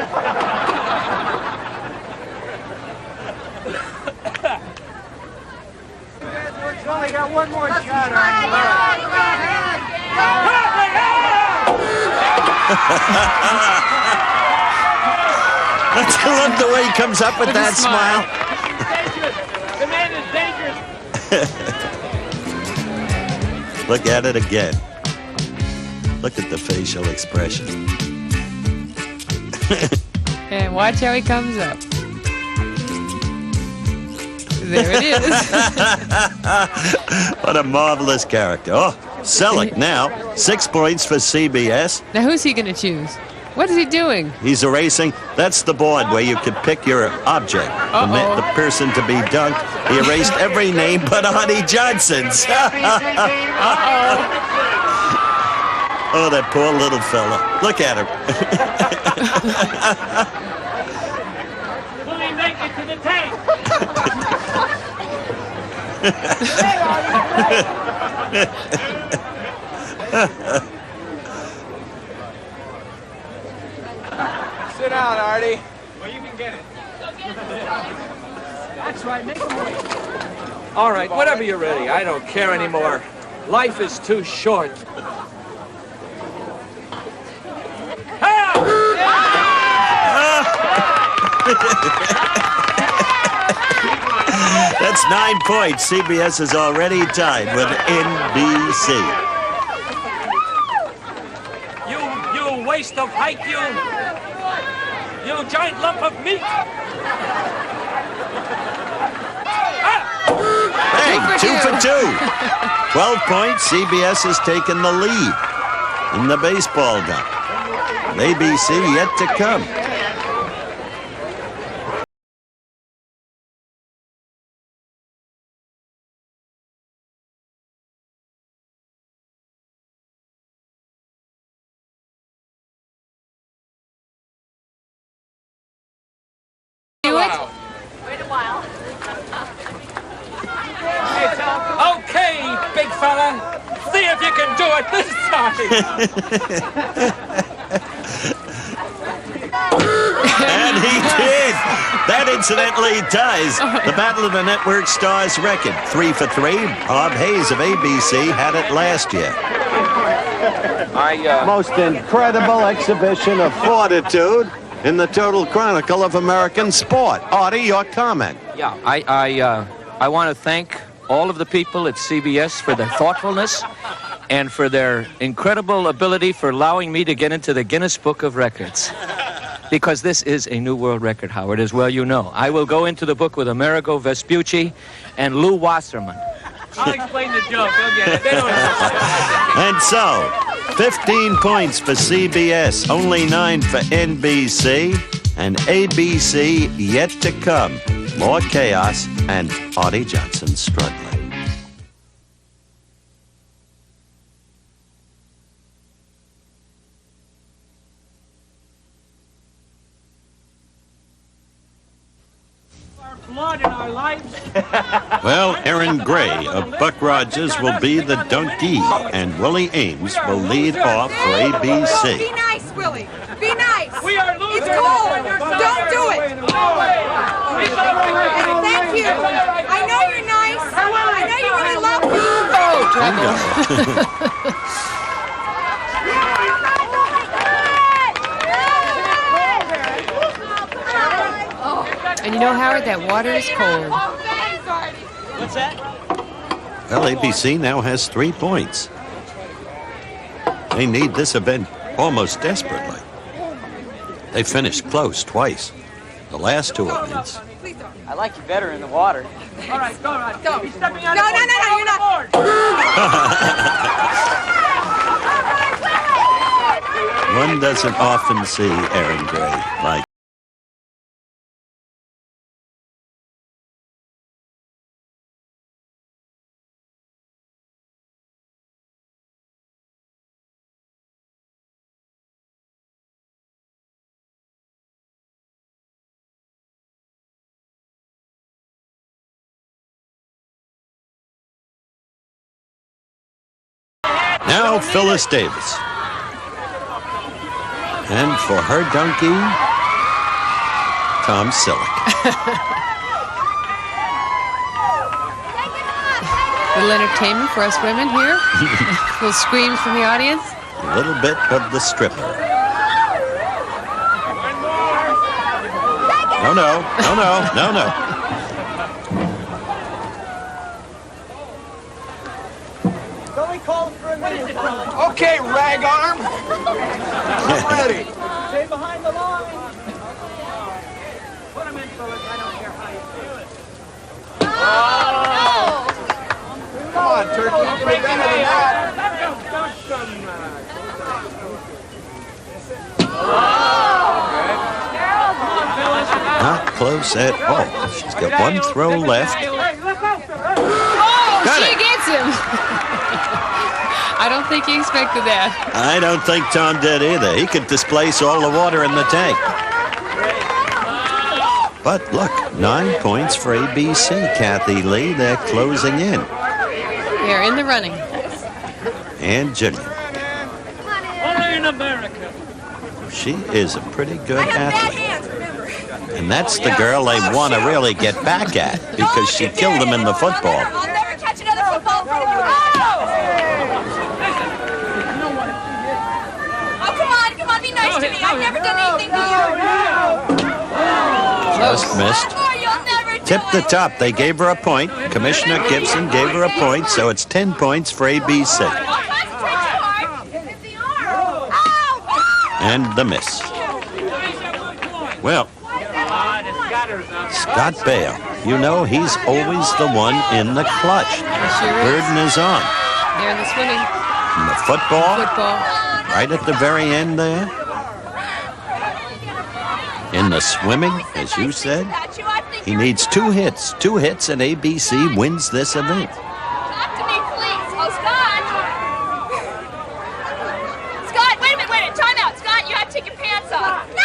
We've only got one more shot on Let's look the way he comes up with that smile. The man is dangerous. Look at it again. Look at the facial expression. And watch how he comes up. There it is. What a marvelous character. Oh, Selleck now. 6 points for CBS. Now, who's he going to choose? What is he doing? He's erasing. That's the board where you could pick your object, the person to be dunked. He erased every name but Artie Johnson's. Oh, that poor little fella. Look at him. Will he make it to the tank? Sit down, Artie. Well, you can get it. That's right. Make him wait. All right, whenever you're ready. I don't care anymore. Life is too short. That's 9 points. CBS is already tied with NBC. You waste of height, you giant lump of meat. Hey, 2 for 2. 12 points. CBS has taken the lead in the baseball game. ABC yet to come. Okay, big fella. See if you can do it this time. And he did. That incidentally ties the Battle of the Network Stars record. 3 for 3. Bob Hayes of ABC had it last year. Most incredible exhibition of fortitude in the total chronicle of American sport. Artie, your comment. Yeah, I want to thank all of the people at CBS for their thoughtfulness and for their incredible ability for allowing me to get into the Guinness Book of Records. Because this is a new world record, Howard, as well you know. I will go into the book with Amerigo Vespucci and Lou Wasserman. I'll explain the joke. They'll get it. They don't understand. And so, 15 points for CBS, only 9 for NBC, and ABC yet to come. More chaos and Artie Johnson struggling. Blood in our lives. Well, Aaron Gray of Buck Rogers will be the donkey, and Willie Ames will lead off for ABC. Be nice, Willie. Be nice. We are losing. It's cold. Don't do it. And thank you. I know you're nice. I know you really love me. And you know, Howard, that water is cold. What's that? Well, ABC now has 3 points. They need this event almost desperately. They finished close twice. The last 2 events. I like you better in the water. All right, go. Go. You're stepping out No, of no, no, no, you're not. One doesn't often see Aaron Gray like. Now Phyllis Davis. And for her donkey, Tom Selleck. Little entertainment for us women here. Little screams from the audience. A little bit of the stripper. No. Okay, rag arm. I'm ready. Stay behind the line. Put him in, Phyllis. I don't care how you do it. Come on, Turkey. You can do better than that. Not close at all. She's got 1 throw left. Got She it. gets him. I don't think he expected that. I don't think Tom did either. He could displace all the water in the tank. But look, 9 points for ABC. Kathy Lee, they're closing in. They're in the running. And Jillian. Only in America. She is a pretty good athlete. And that's the girl they want to really get back at because she killed them in the football. I'll never catch another football in front of you. Oh, come on, be nice to me. I've never done anything to you. Just missed. Tip the top. They gave her a point. Commissioner Gibson gave her a point, so it's 10 points for ABC. And the miss. Well, Scott Baio, you know he's always the one in the clutch. Burden is on. They're in the swimming. And the football, right at the very end there. In the swimming, as you said, he needs 2 hits. 2 hits and ABC wins this event. Talk to me, please. Oh, Scott. Scott, wait a minute. Time out. Scott, you have to take your pants off. No!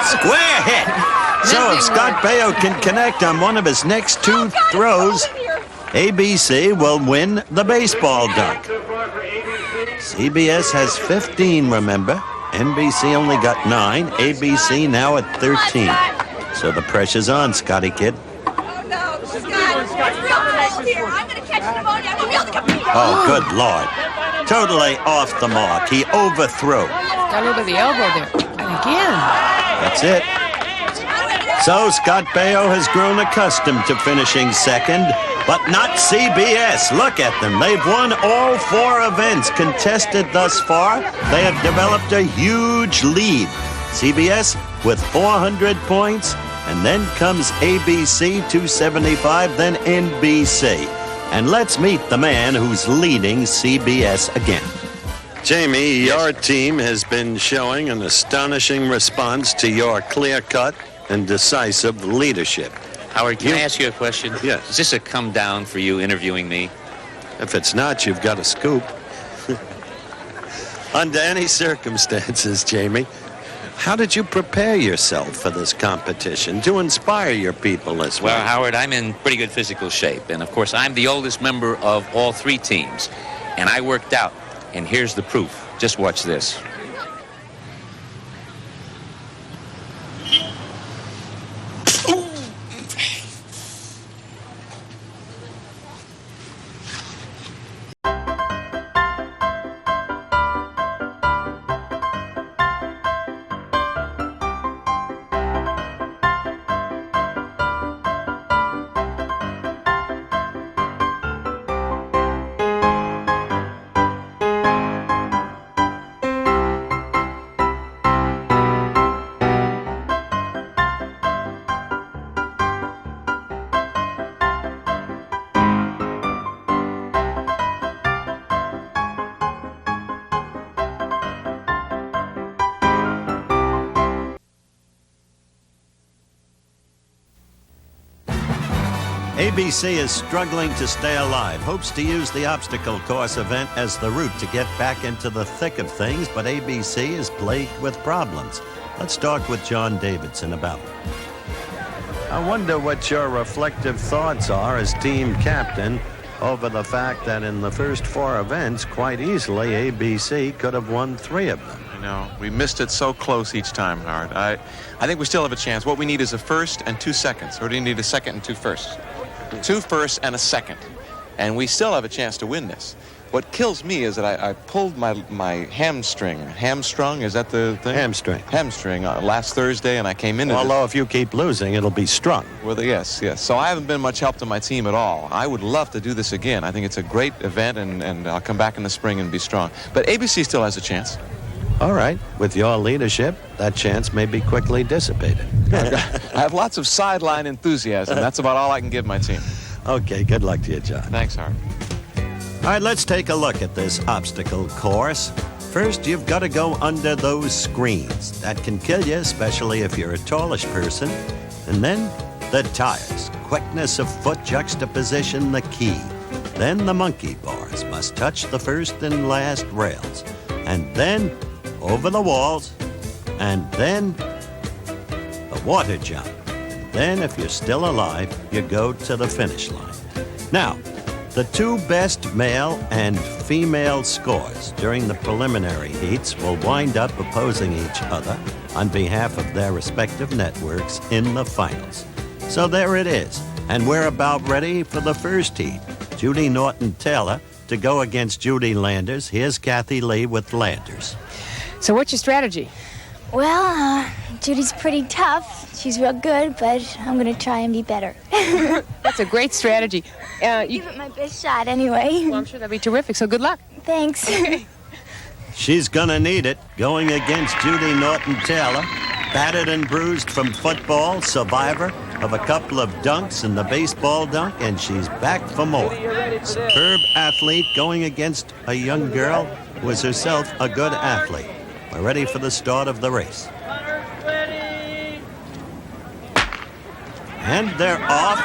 Square hit. So if Scott Baio can connect on one of his next 2 throws, ABC will win the baseball dunk. CBS has 15, remember. NBC only got 9. ABC now at 13. So the pressure's on, Scotty Kid. Oh, no. Scott, it's real cold here. I'm going to catch pneumonia. I won't be able to compete. Oh, good Lord. Totally off the mark. He overthrew. Got over the elbow there. And again. That's it. So Scott Baio has grown accustomed to finishing second, but not CBS. Look at them. They've won all 4 events contested thus far. They have developed a huge lead. CBS with 400 points, and then comes ABC 275, then NBC. And let's meet the man who's leading CBS again. Jamie, your team has been showing an astonishing response to your clear-cut and decisive leadership. Howard, can I ask you a question? Yes. Is this a come down for you interviewing me? If it's not, you've got a scoop. Under any circumstances, Jamie, How did you prepare yourself for this competition to inspire your people as well? Well, Howard, I'm in pretty good physical shape. And, of course, I'm the oldest member of all 3 teams. And I worked out. And here's the proof. Just watch this. ABC is struggling to stay alive, hopes to use the obstacle course event as the route to get back into the thick of things, but ABC is plagued with problems. Let's talk with John Davidson about it. I wonder what your reflective thoughts are as team captain over the fact that in the first 4 events, quite easily, ABC could have won 3 of them. I know. We missed it so close each time, Howard. I think we still have a chance. What we need is a first and 2 seconds. Or do you need a second and 2 firsts? 2 firsts and a second. And we still have a chance to win this. What kills me is that I pulled my hamstring. Hamstrung, is that the thing? Hamstring. Hamstring last Thursday, and I came into Although if you keep losing, it'll be strung. Well, yes. So I haven't been much help to my team at all. I would love to do this again. I think it's a great event, and I'll come back in the spring and be strong. But ABC still has a chance. All right. With your leadership, that chance may be quickly dissipated. I have lots of sideline enthusiasm. That's about all I can give my team. Okay, good luck to you, John. Thanks, Howard. All right, let's take a look at this obstacle course. First, you've got to go under those screens. That can kill you, especially if you're a tallish person. And then the tires. Quickness of foot juxtaposition, the key. Then the monkey bars must touch the first and last rails. And then over the walls. And then the water jump. Then, if you're still alive, you go to the finish line. Now, the 2 best male and female scores during the preliminary heats will wind up opposing each other on behalf of their respective networks in the finals. So there it is, and we're about ready for the first heat. Judy Norton-Taylor to go against Judy Landers. Here's Kathy Lee with Landers. So what's your strategy? Well, Judy's pretty tough. She's real good, but I'm going to try and be better. That's a great strategy. Give it my best shot anyway. Well, I'm sure that'll be terrific, so good luck. Thanks. She's gonna need it, going against Judy Norton-Taylor, battered and bruised from football, survivor of a couple of dunks and the baseball dunk, and she's back for more. Superb athlete going against a young girl who was herself a good athlete. We're ready for the start of the race. And they're off.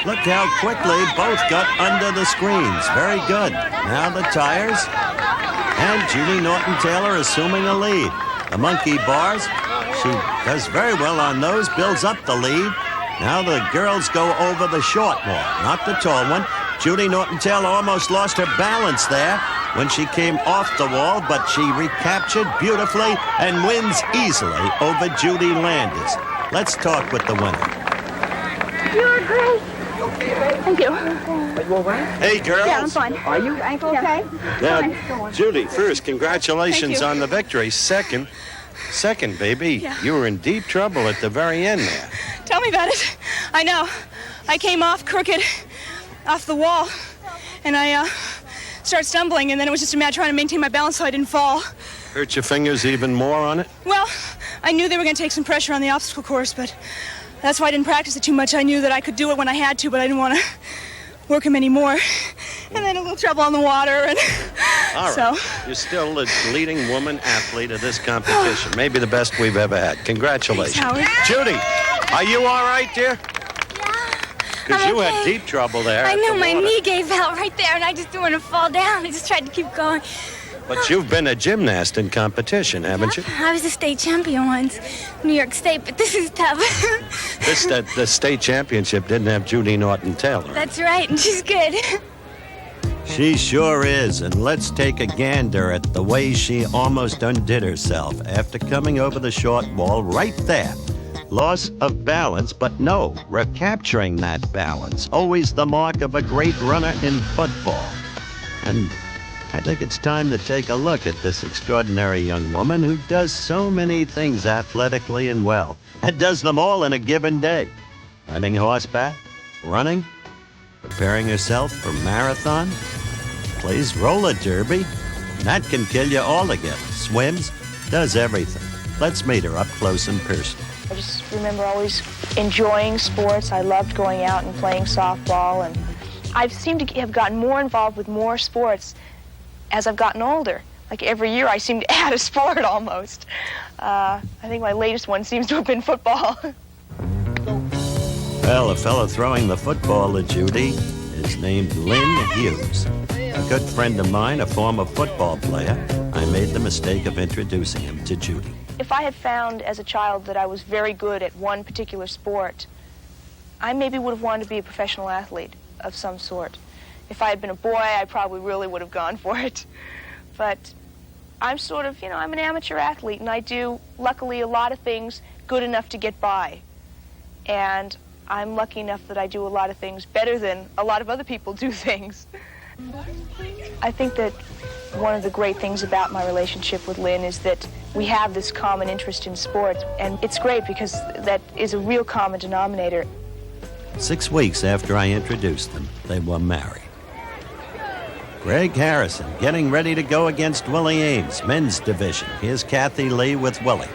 Look how quickly both got under the screens. Very good. Now the tires. And Judy Norton-Taylor assuming a lead. The monkey bars. She does very well on those, builds up the lead. Now the girls go over the short wall, not the tall one. Judy Norton-Taylor almost lost her balance there when she came off the wall, but she recaptured beautifully and wins easily over Judy Landers. Let's talk with the winner. You were great. Thank you. Are you all right? Hey, girls. Yeah, I'm fine. Are you? Ankle okay? Now, Judy, first, congratulations Thank you. on the victory. Second, baby, Yeah. you were in deep trouble at the very end there. Tell me about it. I know. I came off crooked, off the wall, and I started stumbling, and then it was just a matter of trying to maintain my balance so I didn't fall. Hurt your fingers even more on it? Well, I knew they were going to take some pressure on the obstacle course, but that's why I didn't practice it too much. I knew that I could do it when I had to, but I didn't want to work them anymore. And then a little trouble on the water, and All right. so. You're still the leading woman athlete of this competition. Maybe the best we've ever had. Congratulations. Thanks, Howard. Judy, are you all right, dear? Because I'm you okay. had deep trouble there. I at know the my water. knee gave out right there, and I just didn't want to fall down. I just tried to keep going. But you've been a gymnast in competition, haven't you? I was a state champion once, New York State, but this is tough. The state championship didn't have Judy Norton-Taylor. That's right, and she's good. She sure is, and let's take a gander at the way she almost undid herself after coming over the short wall right there. Loss of balance, but no, recapturing that balance. Always the mark of a great runner in football. And I think it's time to take a look at this extraordinary young woman who does so many things athletically and well, and does them all in a given day. Riding horseback, running, preparing herself for marathon, plays roller derby. That can kill you altogether. Swims, does everything. Let's meet her up close and personal. I just remember always enjoying sports. I loved going out and playing softball, and I've seemed to have gotten more involved with more sports as I've gotten older. Like every year I seem to add a sport almost. I think my latest one seems to have been football. Well, a fellow throwing the football at Judy is named Lynn Hughes. A good friend of mine, a former football player. I made the mistake of introducing him to Judy. If I had found as a child that I was very good at one particular sport, I maybe would have wanted to be a professional athlete of some sort. If I had been a boy, I probably really would have gone for it. But I'm sort of, I'm an amateur athlete, and I do, luckily, a lot of things good enough to get by. And I'm lucky enough that I do a lot of things better than a lot of other people do things. I think that one of the great things about my relationship with Lynn is that we have this common interest in sports, and it's great because that is a real common denominator. 6 weeks after I introduced them, they were married. Greg Harrison getting ready to go against Willie Ames, men's division. Here's Kathy Lee with Willie.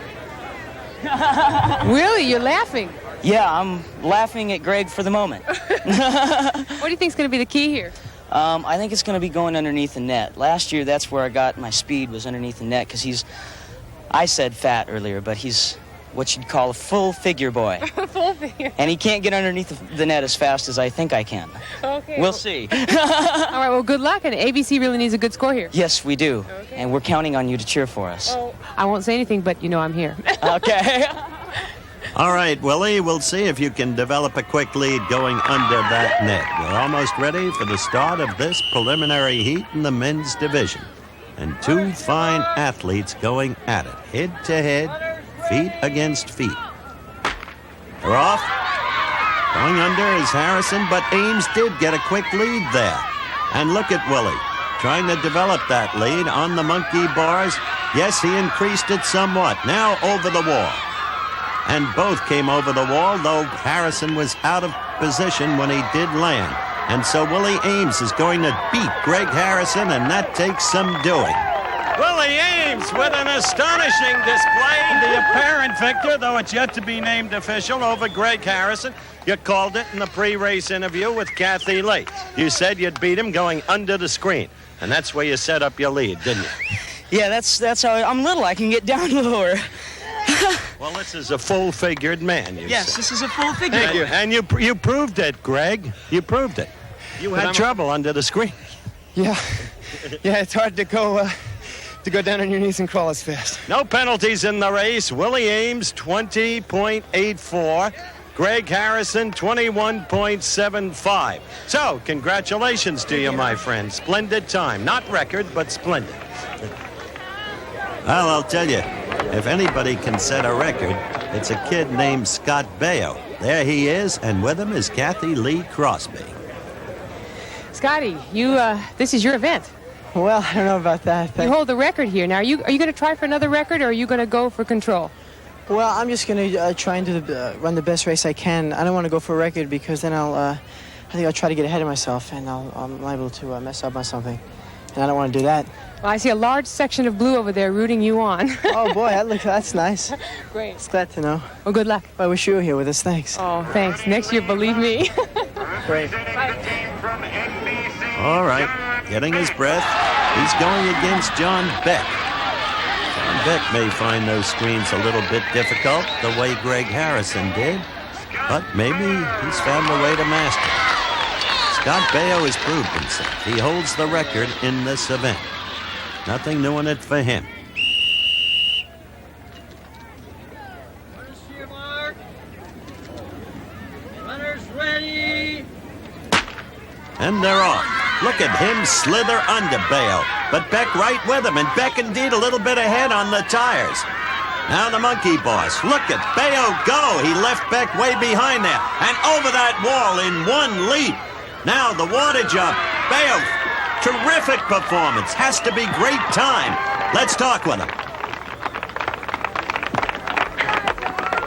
Willie, you're laughing. Yeah, I'm laughing at Greg for the moment. What do you think is going to be the key here? I think it's going to be going underneath the net. Last year, that's where I got my speed, was underneath the net, because I said fat earlier, but he's what you'd call a full figure boy. Full figure. And he can't get underneath the net as fast as I think I can. Okay. We'll see. All right, well, good luck, and ABC really needs a good score here. Yes, we do. Okay. And we're counting on you to cheer for us. Oh, I won't say anything, but you know I'm here. Okay. All right, Willie, we'll see if you can develop a quick lead going under that net. We're almost ready for the start of this preliminary heat in the men's division. And two fine athletes going at it, head to head, feet against feet. They're off. Going under is Harrison, but Ames did get a quick lead there. And look at Willie, trying to develop that lead on the monkey bars. Yes, he increased it somewhat. Now over the wall. And both came over the wall, though Harrison was out of position when he did land. And so Willie Ames is going to beat Greg Harrison, and that takes some doing. Willie Ames with an astonishing display, the apparent victor, though it's yet to be named official, over Greg Harrison. You called it in the pre-race interview with Kathy Lee. You said you'd beat him going under the screen, and that's where you set up your lead, didn't you? Yeah, that's how I'm little. I can get down lower. Well, this is a full-figured man, you Yes, said. this is a full figure. Thank you. And you proved it, Greg. You proved it. You had trouble under the screen. Yeah, it's hard to go down on your knees and crawl as fast. No penalties in the race. Willie Ames, 20.84. Greg Harrison, 21.75. So, congratulations to you, my friend. Splendid time. Not record, but splendid. Well, I'll tell you, if anybody can set a record, it's a kid named Scott Baio. There he is, and with him is Kathy Lee Crosby. Scotty, this is your event. Well, I don't know about that. You hold the record here. Now, are you going to try for another record, or are you going to go for control? Well, I'm just going to try and run the best race I can. I don't want to go for a record because then I think I'll try to get ahead of myself, and I'm liable to mess up on something. And I don't want to do that. Well, I see a large section of blue over there rooting you on. Oh, boy, that's nice. Great. It's glad to know. Well, good luck. I wish you were here with us. Thanks. Oh, thanks. Next year, believe me. Great. All right, getting his breath. He's going against John Beck. John Beck may find those screens a little bit difficult, the way Greg Harrison did, but maybe he's found a way to master it. Scott Baio has proved himself. He holds the record in this event. Nothing new in it for him. Runners ready. And they're off. Look at him slither under Bayo. But Beck right with him, and Beck indeed a little bit ahead on the tires. Now the monkey boss. Look at Bayo go. He left Beck way behind there. And over that wall in one leap. Now the water jump. Bayo, terrific performance. Has to be great time. Let's talk with him.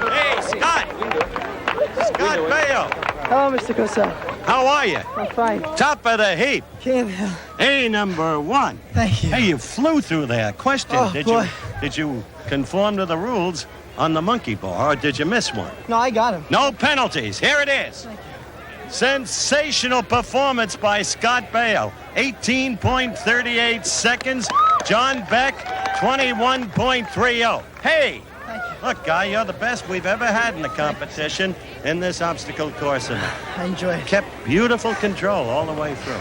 Hey, Scott. Scott Bayo. Hello, Mr. Cosell. How are you? I'm fine. Top of the heap. Can't. A number one. Thank you. Hey, you flew through there. Question, Oh, boy. did you conform to the rules on the monkey bar, or did you miss one? No, I got him. No penalties. Here it is. Sensational performance by Scott Baio. 18.38 seconds. John Beck, 21.30. Hey, look, Guy, you're the best we've ever had in the competition in this obstacle course. I enjoy it. Kept beautiful control all the way through.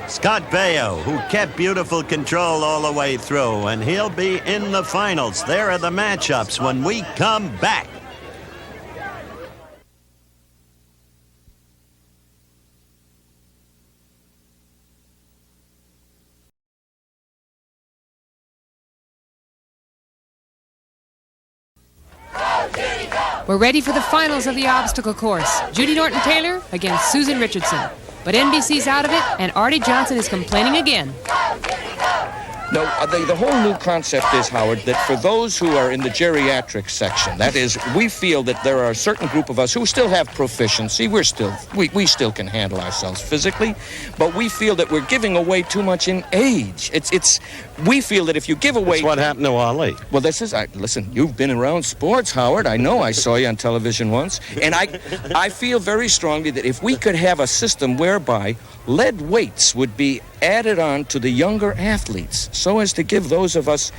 Scott Baio, who kept beautiful control all the way through, and he'll be in the finals. There are the matchups when we come back. We're ready for the finals of the obstacle course. Judy Norton-Taylor against Susan Richardson. But NBC's out of it, and Artie Johnson is complaining again. No, the whole new concept is, Howard, that for those who are in the geriatric section, that is, we feel that there are a certain group of us who still have proficiency. We still can handle ourselves physically, but we feel that we're giving away too much in age. We feel that if you give away... That's what happened to Ali. Well, listen, you've been around sports, Howard. I know I saw you on television once. And I feel very strongly that if we could have a system whereby lead weights would be added on to the younger athletes so as to give those of us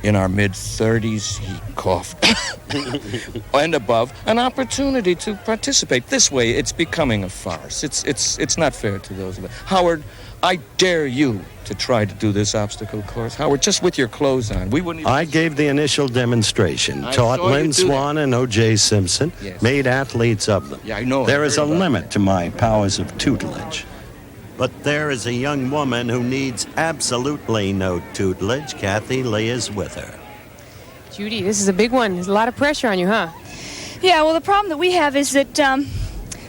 in our mid-30s, he coughed, and above, an opportunity to participate. This way, it's becoming a farce. It's not fair to those of us. Howard, I dare you to try to do this obstacle course. Howard, just with your clothes on. We wouldn't even... I gave the initial demonstration. Taught saw you Lynn do Swan and O.J. Simpson. Yes. Made athletes of them. Yeah, I know. There is a limit to my powers of tutelage. But there is a young woman who needs absolutely no tutelage. Kathy Lee is with her. Judy, this is a big one. There's a lot of pressure on you, huh? Yeah, well, the problem that we have is that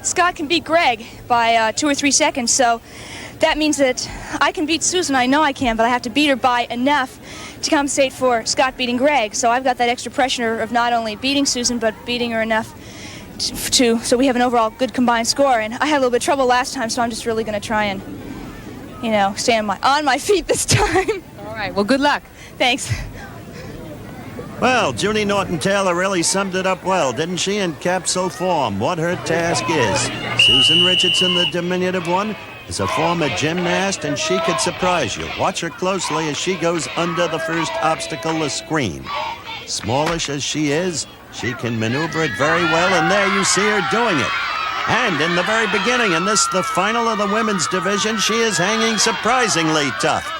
Scott can beat Greg by 2 or 3 seconds, so that means that I can beat Susan. I know I can, but I have to beat her by enough to compensate for Scott beating Greg. So I've got that extra pressure of not only beating Susan, but beating her enough so we have an overall good combined score. And I had a little bit of trouble last time, so I'm just really going to try and, stay on my feet this time. All right, well, good luck. Thanks. Well, Judy Norton-Taylor really summed it up well, didn't she, in capsule form, what her task is. Susan Richardson, the diminutive one, is a former gymnast, and she could surprise you. Watch her closely as she goes under the first obstacle, the screen. Smallish as she is, she can maneuver it very well, and there you see her doing it. And in the very beginning, in this, the final of the women's division, she is hanging surprisingly tough.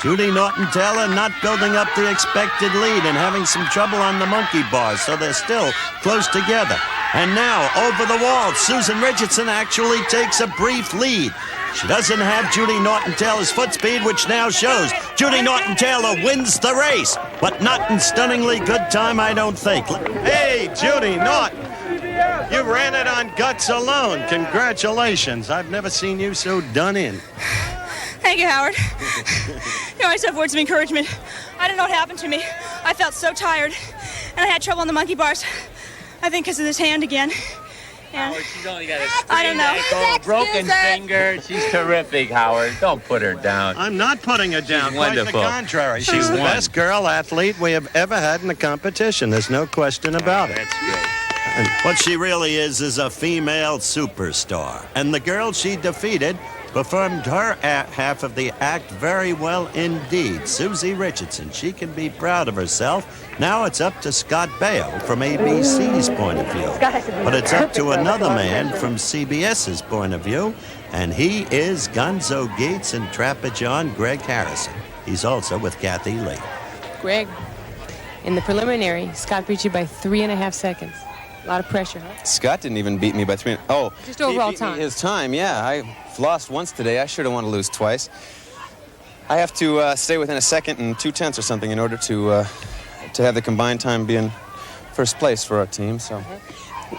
Judy Norton-Taylor not building up the expected lead and having some trouble on the monkey bars, so they're still close together. And now, over the wall, Susan Richardson actually takes a brief lead. She doesn't have Judy Norton-Taylor's foot speed, which now shows. Judy Norton-Taylor wins the race, but not in stunningly good time, I don't think. Hey, Judy Norton, you ran it on guts alone. Congratulations. I've never seen you so done in. Thank you, Howard. I just have words of encouragement. I don't know what happened to me. I felt so tired, and I had trouble on the monkey bars. I think because of this hand again. And Howard, she's only got a I don't know. ankle, broken finger. She's terrific, Howard. Don't put her down. I'm not putting her down. She's Quite wonderful. the contrary. She's the best girl athlete we have ever had in the competition. There's no question about it. That's great. And what she really is a female superstar. And the girl she defeated performed her half of the act very well indeed. Susie Richardson, she can be proud of herself. Now it's up to Scott Baio from ABC's point of view. But it's up to another man from CBS's point of view, and he is Gonzo Gates and Trapper John Greg Harrison. He's also with Kathy Lee. Greg, in the preliminary, Scott beat you by 3.5 seconds. A lot of pressure, huh? Scott didn't even beat me by 3. Oh, just overall he beat time. Me his time, yeah. I lost once today. I sure don't want to lose twice. I have to stay within a second and 2/10 or something in order to have the combined time be in first place for our team. So,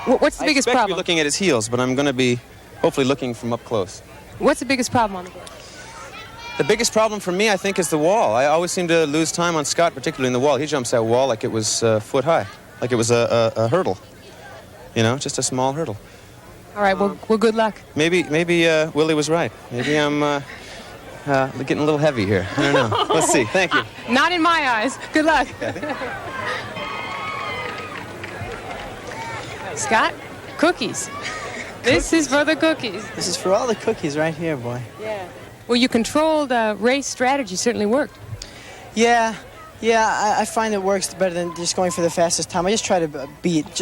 What's the biggest I expect problem? to be looking at his heels, but I'm going to be hopefully looking from up close. What's the biggest problem on the board? The biggest problem for me, I think, is the wall. I always seem to lose time on Scott, particularly in the wall. He jumps that wall like it was foot high, like it was a hurdle. You know, just a small hurdle. All right, well, good luck. Maybe Willie was right. Maybe I'm getting a little heavy here. I don't know. Let's see. Thank you. Not in my eyes. Good luck. Scott, cookies. This is for the cookies. This is for all the cookies right here, boy. Yeah. Well, your controlled race strategy certainly worked. Yeah, I find it works better than just going for the fastest time. I just try to beat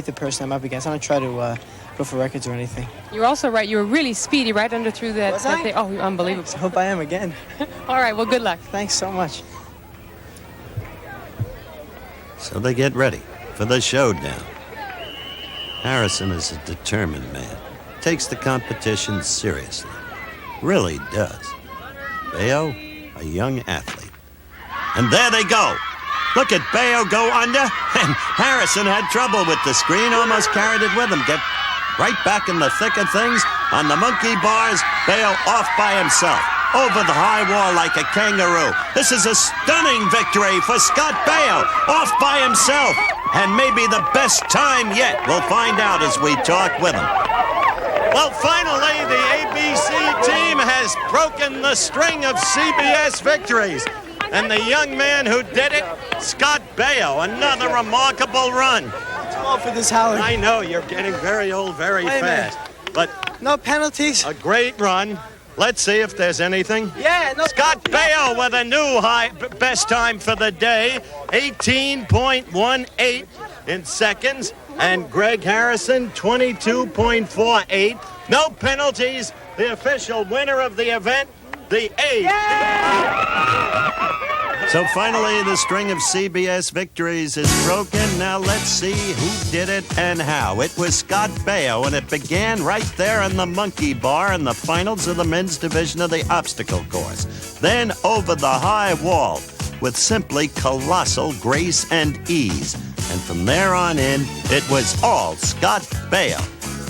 the person I'm up against. I don't try to go for records or anything. You're also right. You were really speedy right under through that. Was I? Thing. Oh, unbelievable. Thanks. I hope I am again. All right, well, good luck. Thanks so much. So they get ready for the showdown. Harrison is a determined man. Takes the competition seriously. Really does. Bayo, a young athlete. And there they go. Look at Bayo go under. And Harrison had trouble with the screen, almost carried it with him. Get right back in the thick of things. On the monkey bars, Bayo off by himself. Over the high wall like a kangaroo. This is a stunning victory for Scott Baio, off by himself. And maybe the best time yet. We'll find out as we talk with him. Well, finally, the ABC team has broken the string of CBS victories. And the young man who did it, Scott Baio, another remarkable run. Too old for this, Howard. I know, you're getting very old very fast. But no penalties. A great run. Let's see if there's anything. Yeah, no. Scott Baio with a new best time for the day, 18.18 in seconds. And Greg Harrison, 22.48. No penalties. The official winner of the event, the A. So finally, the string of CBS victories is broken. Now let's see who did it and how. It was Scott Baio, and it began right there in the monkey bar in the finals of the men's division of the obstacle course. Then over the high wall with simply colossal grace and ease. And from there on in, it was all Scott Baio.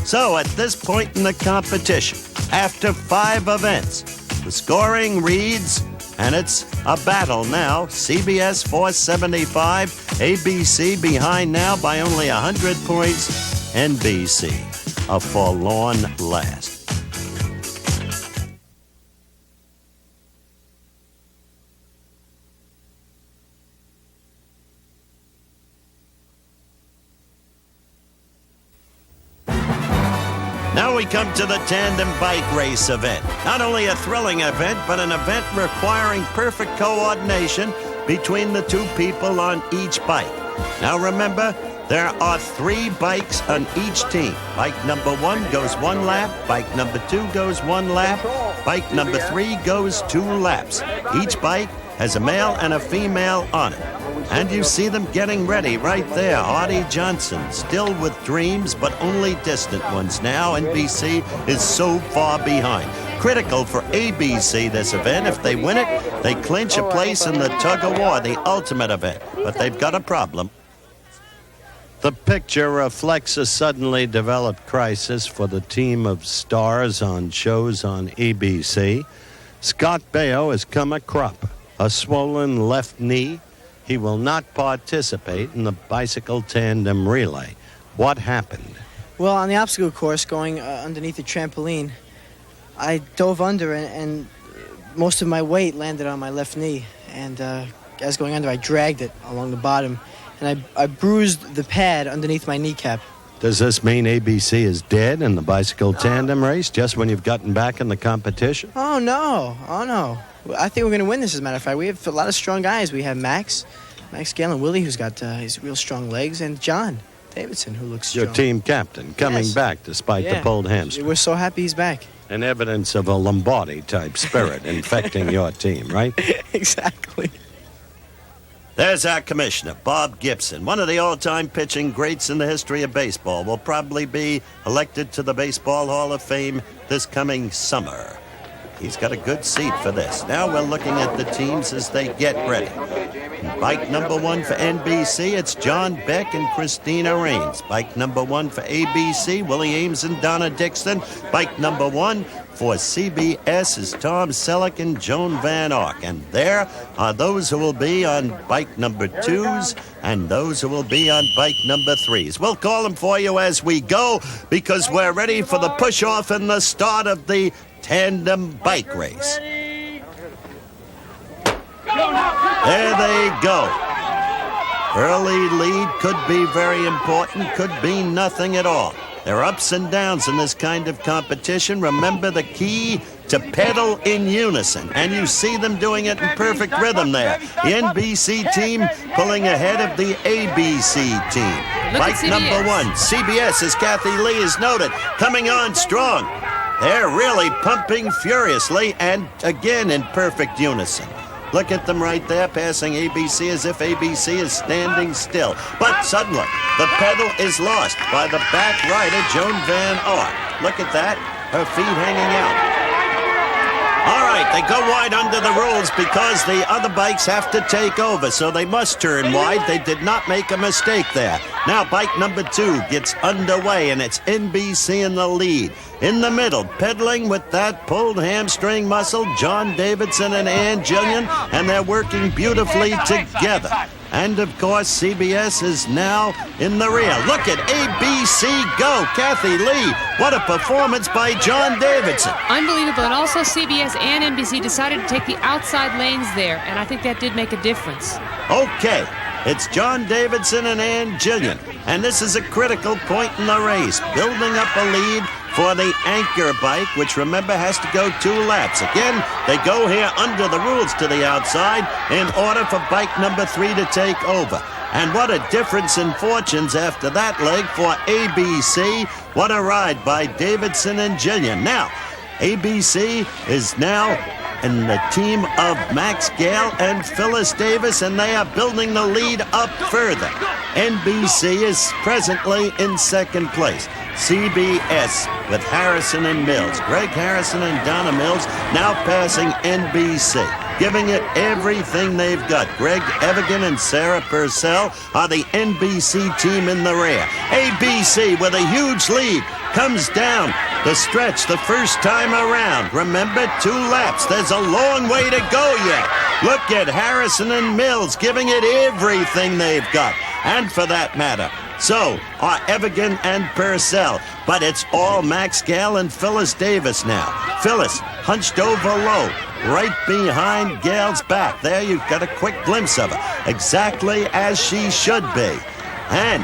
So at this point in the competition, after 5 events, the scoring reads... And it's a battle now. CBS 475, ABC behind now by only 100 points. NBC, a forlorn last. Now we come to the tandem bike race event. Not only a thrilling event, but an event requiring perfect coordination between the 2 people on each bike. Now remember, there are 3 bikes on each team. Bike number 1 goes 1 lap, bike number 2 goes 1 lap, bike number 3 goes 2 laps. Each bike has a male and a female on it. And you see them getting ready right there. Artie Johnson, still with dreams, but only distant ones now. NBC is so far behind. Critical for ABC, this event. If they win it, they clinch a place in the tug-of-war, the ultimate event. But they've got a problem. The picture reflects a suddenly developed crisis for the team of stars on shows on ABC. Scott Baio has come a crop, a swollen left knee. He will not participate in the bicycle tandem relay. What happened? Well, on the obstacle course, going underneath the trampoline, I dove under and most of my weight landed on my left knee. And as going under, I dragged it along the bottom. And I bruised the pad underneath my kneecap. Does this mean ABC is dead in the bicycle tandem race just when you've gotten back in the competition? Oh, no. I think we're going to win this, as a matter of fact. We have a lot of strong guys. We have Max Galen, Willie, who's got his real strong legs, and John Davidson, who looks strong. Your team captain coming back despite the pulled hamstring. We're so happy he's back. an evidence of a Lombardi-type spirit infecting your team, right? Exactly. There's our commissioner, Bob Gibson, one of the all-time pitching greats in the history of baseball. Will probably be elected to the Baseball Hall of Fame this coming summer. He's got a good seat for this. Now we're looking at the teams as they get ready. Bike number 1 for NBC, it's John Beck and Christina Raines. Bike number 1 for ABC, Willie Ames and Donna Dixon. Bike number 1 for CBS is Tom Selleck and Joan Van Ark. And there are those who will be on bike number 2s and those who will be on bike number 3s. We'll call them for you as we go because we're ready for the push-off and the start of the tandem bike race. There they go. Early lead could be very important, could be nothing at all. There are ups and downs in this kind of competition. Remember the key to pedal in unison, and you see them doing it in perfect rhythm there. The NBC team pulling ahead of the ABC team. Bike number 1, CBS, as Kathy Lee has noted, coming on strong. They're really pumping furiously and again in perfect unison. Look at them right there, passing ABC as if ABC is standing still. But suddenly, the pedal is lost by the back rider, Joan Van Ark. Look at that, her feet hanging out. All right, they go wide under the rules because the other bikes have to take over, so they must turn wide. They did not make a mistake there. Now bike number 2 gets underway, and it's NBC in the lead. In the middle, pedaling with that pulled hamstring muscle, John Davidson and Ann Jillian, and they're working beautifully together. And, of course, CBS is now in the rear. Look at ABC go. Kathy Lee, what a performance by John Davidson. Unbelievable. And also CBS and NBC decided to take the outside lanes there, and I think that did make a difference. Okay, it's John Davidson and Ann Jillian, and this is a critical point in the race, building up a lead for the anchor bike, which, remember, has to go 2 laps. Again, they go here under the rules to the outside in order for bike number 3 to take over. And what a difference in fortunes after that leg for ABC. What a ride by Davidson and Jillian. Now, ABC is now in the team of Max Gale and Phyllis Davis, and they are building the lead up further. NBC is presently in second place. CBS with Harrison and Mills. Greg Harrison and Donna Mills now passing NBC, giving it everything they've got. Greg Evigan and Sarah Purcell are the NBC team in the rear. ABC with a huge lead comes down the stretch the first time around. Remember, 2 laps. There's a long way to go yet. Look at Harrison and Mills giving it everything they've got. And for that matter, so are Evigan and Purcell. But it's all Max Gale and Phyllis Davis now. Phyllis hunched over low, right behind Gale's back. There you've got a quick glimpse of her, exactly as she should be. And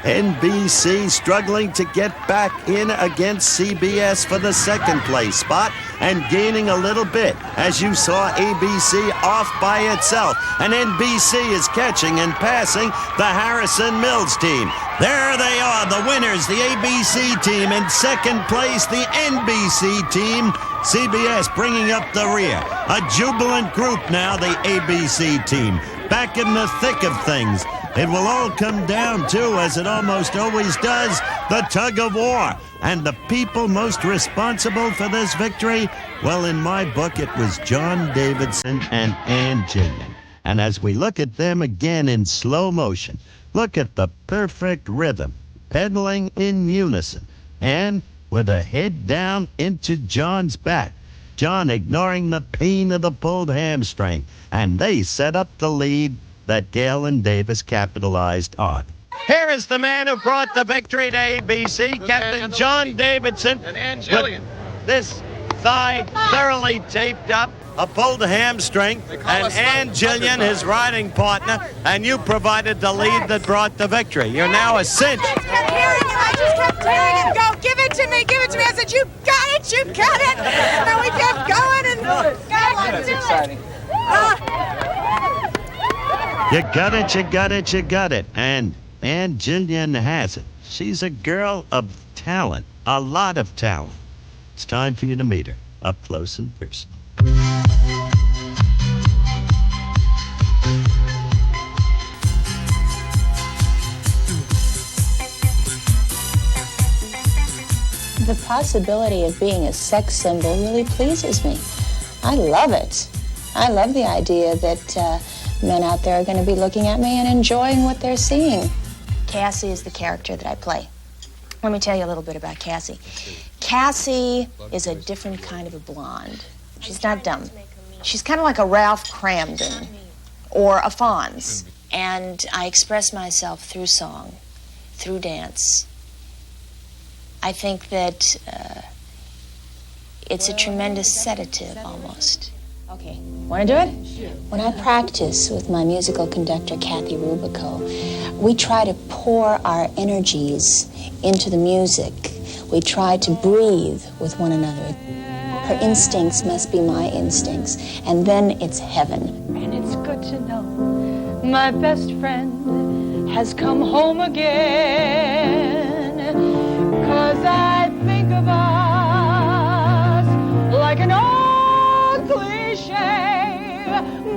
NBC struggling to get back in against CBS for the second place spot and gaining a little bit, as you saw ABC off by itself. And NBC is catching and passing the Harrison Mills team. There they are, the winners, the ABC team. In second place, the NBC team. CBS bringing up the rear. A jubilant group now, the ABC team. Back in the thick of things. It will all come down to, as it almost always does, the tug of war. And the people most responsible for this victory, well, in my book, it was John Davidson and Ann Jillian. And as we look at them again in slow motion, look at the perfect rhythm, pedaling in unison, and with a head down into John's back. John ignoring the pain of the pulled hamstring, and they set up the lead that Gale and Davis capitalized on. Here is the man who brought the victory to ABC, Captain John Davidson. And Ann Jillian. This thigh thoroughly taped up, a pulled hamstring, and Ann Jillian, his riding partner, and you provided the lead that brought the victory. You're now a cinch. I just kept hearing him go, give it to me, give it to me. I said, you got it, you got it. And we kept going and That's exciting. You got it, you got it, you got it. And Ann Jillian has it. She's a girl of talent, a lot of talent. It's time for you to meet her, up close and personal. The possibility of being a sex symbol really pleases me. I love it. I love the idea that men out there are going to be looking at me and enjoying what they're seeing. Cassie is the character that I play. Let me tell you a little bit about Cassie. Cassie is a different kind of a blonde. She's not dumb. She's kind of like a Ralph Cramden or a Fonz. And I express myself through song, through dance. I think that it's a tremendous sedative almost. Okay, want to do it? When I practice with my musical conductor, Kathy Rubico, we try to pour our energies into the music. We try to breathe with one another. Her instincts must be my instincts, and then it's heaven. And it's good to know my best friend has come home again, 'cause I think of us like an old cliche,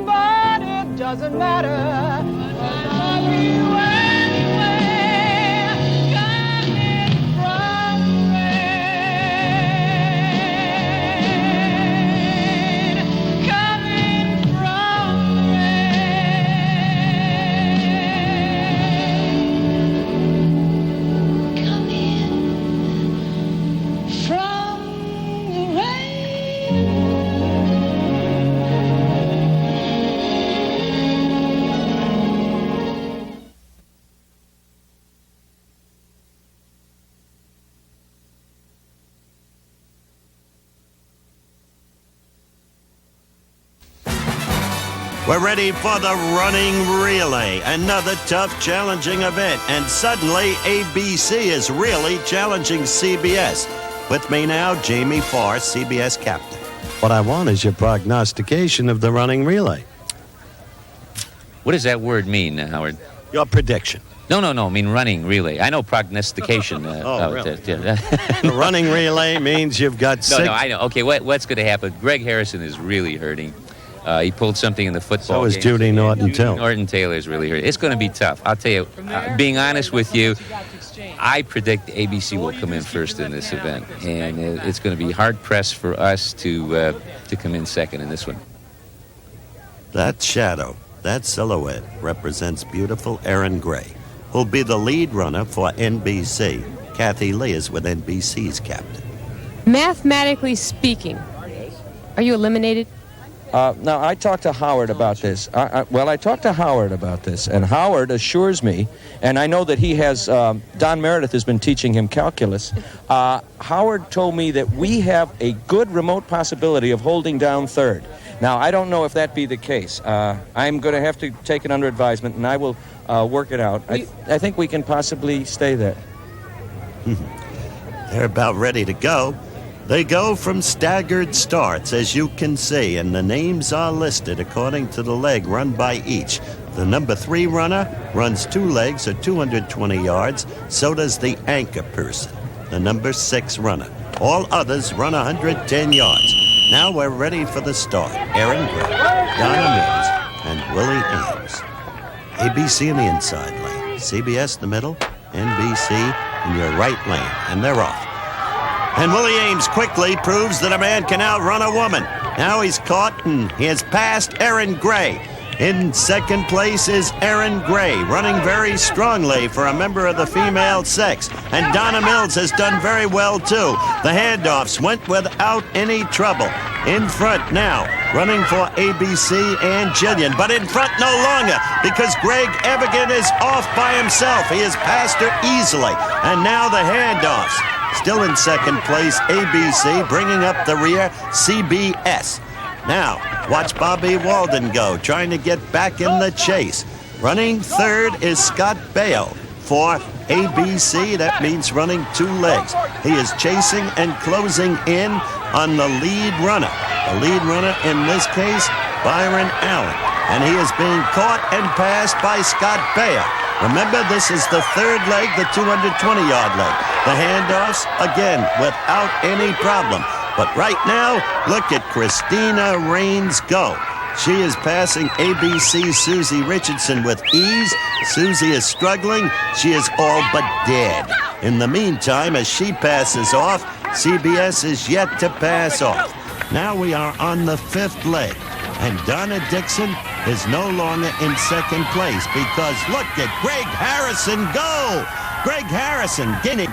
but it doesn't matter. I love you anyway, coming from rain, coming from rain, coming from the rain. We're ready for the running relay, another tough, challenging event. And suddenly, ABC is really challenging CBS. With me now, Jamie Farr, CBS captain. What I want is your prognostication of the running relay. What does that word mean, Howard? Your prediction. No, I mean running relay. I know prognostication. Really? The running relay means you've got six. No, I know. Okay, what's going to happen? Greg Harrison is really hurting. He pulled something in the football game. So is Judy Norton-Taylor. Judy Norton-Taylor is really hurt. It's going to be tough. I'll tell you, being honest with you, I predict ABC will come in first in this event. And it's going to be hard-pressed for us to come in second in this one. That shadow, that silhouette, represents beautiful Erin Gray, who'll be the lead runner for NBC. Kathy Lee is with NBC's captain. Mathematically speaking, are you eliminated? Now, I talked to Howard about this. I talked to Howard about this, and Howard assures me, and I know that he has, Don Meredith has been teaching him calculus. Howard told me that we have a good remote possibility of holding down third. Now, I don't know if that be the case. I'm going to have to take it under advisement, and I will work it out. I think we can possibly stay there. They're about ready to go. They go from staggered starts, as you can see, and the names are listed according to the leg run by each. The number 3 runner runs 2 legs at 220 yards. So does the anchor person, the number 6 runner. All others run 110 yards. Now we're ready for the start. Erin Gray, Donna Mills, and Willie Ames. ABC in the inside lane, CBS in the middle, NBC in your right lane, and they're off. And Willie Ames quickly proves that a man can outrun a woman. Now he's caught, and he has passed Erin Gray. In second place is Erin Gray, running very strongly for a member of the female sex. And Donna Mills has done very well, too. The handoffs went without any trouble. In front now, running for ABC and Jillian. But in front no longer, because Greg Evigan is off by himself. He has passed her easily. And now the handoffs. Still in second place, ABC, bringing up the rear, CBS. Now, watch Bobby Walden go, trying to get back in the chase. Running third is Scott Baio for ABC. That means running 2 legs. He is chasing and closing in on the lead runner. The lead runner in this case, Byron Allen. And he is being caught and passed by Scott Baio. Remember, this is the third leg, the 220-yard leg. The handoffs, again, without any problem. But right now, look at Christina Rains go. She is passing ABC Susie Richardson with ease. Susie is struggling. She is all but dead. In the meantime, as she passes off, CBS is yet to pass off. Now we are on the fifth leg. And Donna Dixon is no longer in second place because look at Greg Harrison go! Greg Harrison gaining.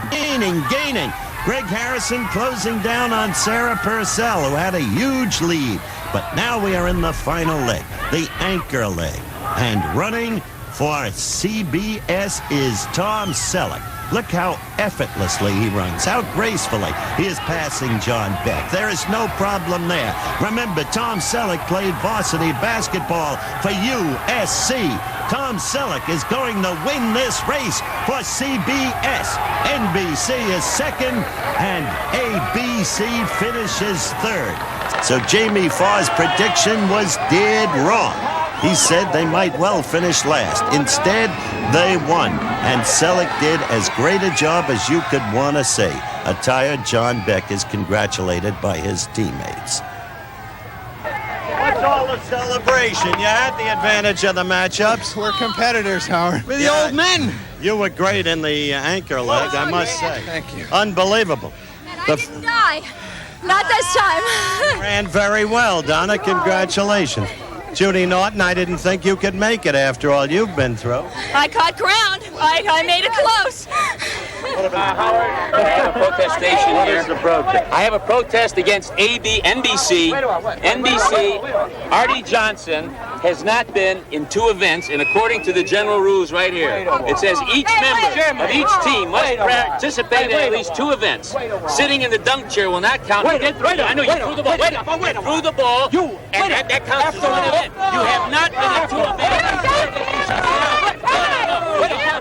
Greg Harrison closing down on Sarah Purcell, who had a huge lead. But now we are in the final leg, the anchor leg. And running for CBS is Tom Selleck. Look how effortlessly he runs, how gracefully he is passing John Beck. There is no problem there. Remember, Tom Selleck played varsity basketball for USC. Tom Selleck is going to win this race for CBS. NBC is second, and ABC finishes third. So Jamie Farr's prediction was dead wrong. He said they might well finish last. Instead, they won, and Selleck did as great a job as you could want to see. A tired John Beck is congratulated by his teammates. What's all the celebration? You had the advantage of the matchups. We're competitors, Howard. We're the old men. You were great in the anchor leg, I must say. Thank you. Unbelievable. I didn't die. Not this time. Ran very well, Donna. Congratulations. Judy Norton, I didn't think you could make it after all you've been through. I caught ground. I made it close. Howard, I have a protestation here. What is the protest? I have a protest against NBC. NBC, Artie Johnson has not been in two events, and according to the general rules right here, it says each member of each team must participate in at least two events. Sitting in the dunk chair will not count. I know you threw the ball. You threw the ball, and that counts as one event. You have not been in two events.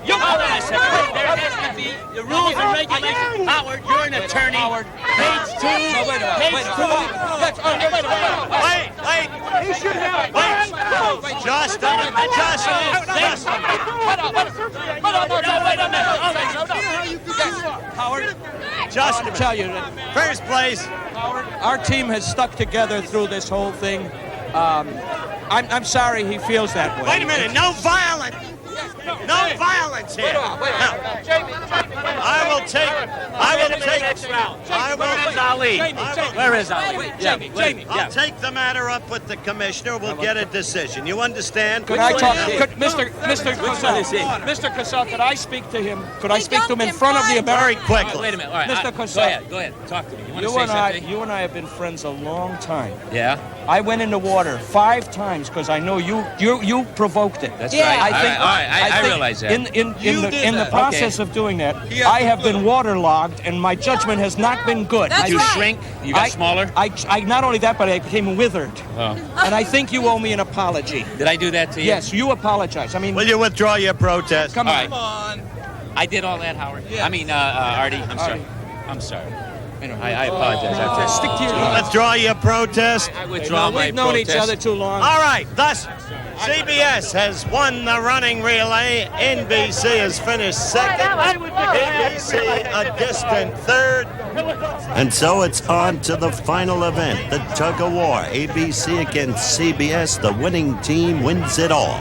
You hold on a second. There has to be the rules and regulations. Howard, you're an attorney. Howard, page 2. Page 2. Wait. He should have. Wait. Just a minute. Howard, just to tell you, First place. Howard, our team has stuck together through this whole thing. I'm sorry he feels that way. Wait a minute. No violence. No violence here. No. I will take. Where is Ali? Jamie. I'll take the matter up with the commissioner. We'll get a decision. You understand? Could I talk? Mr. Cassell, could I speak to him? Could I speak to him in front of the Very American? quickly. Wait a minute. All right. Mr. Cassell. Go ahead. Talk to me. You want to say something? You and I have been friends a long time. Yeah. I went in the water 5 times because I know you provoked it. That's right. I realize that. In the process of doing that, I have been waterlogged, and my judgment has not been good. Did you shrink? You got smaller? I not only that, but I became withered. Oh. And I think you owe me an apology. Did I do that to you? Yes, you apologize. I mean, Will you withdraw your protest? come on. I did all that, Howard. Yeah. I mean, Artie. I'm sorry. I apologize. Stick to your Withdraw your protest. I withdraw my We've known protest. each other too long. All right. Thus, CBS has won the running relay. NBC has finished second. ABC a distant third. And so it's on to the final event, the tug of war. ABC against CBS. The winning team wins it all.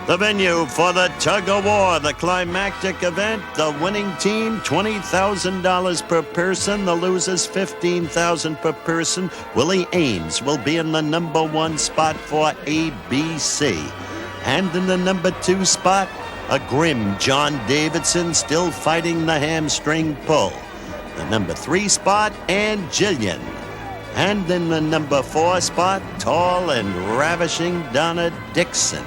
The venue for the tug of war, the climactic event, the winning team, $20,000 per person, the losers, $15,000 per person. Willie Ames will be in the number 1 spot for ABC. And in the number 2 spot, a grim John Davidson still fighting the hamstring pull. The number 3 spot, Ann Gillian. And in the number 4 spot, tall and ravishing Donna Dixon.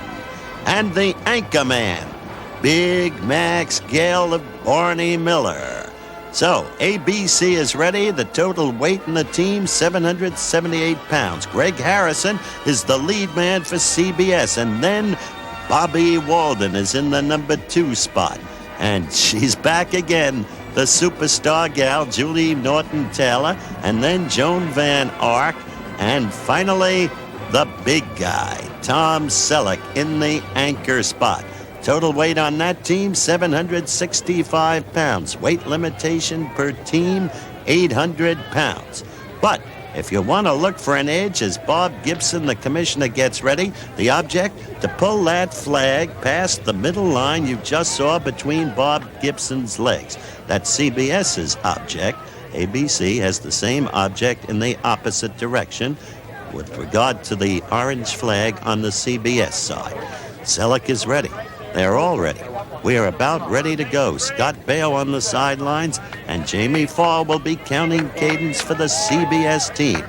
And the anchorman, Big Max Gale of Barney Miller. So, ABC is ready. The total weight in the team, 778 pounds. Greg Harrison is the lead man for CBS. And then Bobby Walden is in the number 2 spot. And she's back again, the superstar gal, Judy Norton-Taylor. And then Joan Van Ark. And finally, the big guy, Tom Selleck, in the anchor spot. Total weight on that team, 765 pounds. Weight limitation per team, 800 pounds. But if you want to look for an edge as Bob Gibson, the commissioner, gets ready, the object, to pull that flag past the middle line you just saw between Bob Gibson's legs. That's CBS's object. ABC has the same object in the opposite direction with regard to the orange flag on the CBS side. Selleck is ready. They're all ready. We are about ready to go. Scott Baio on the sidelines, and Jamie Farr will be counting cadence for the CBS team.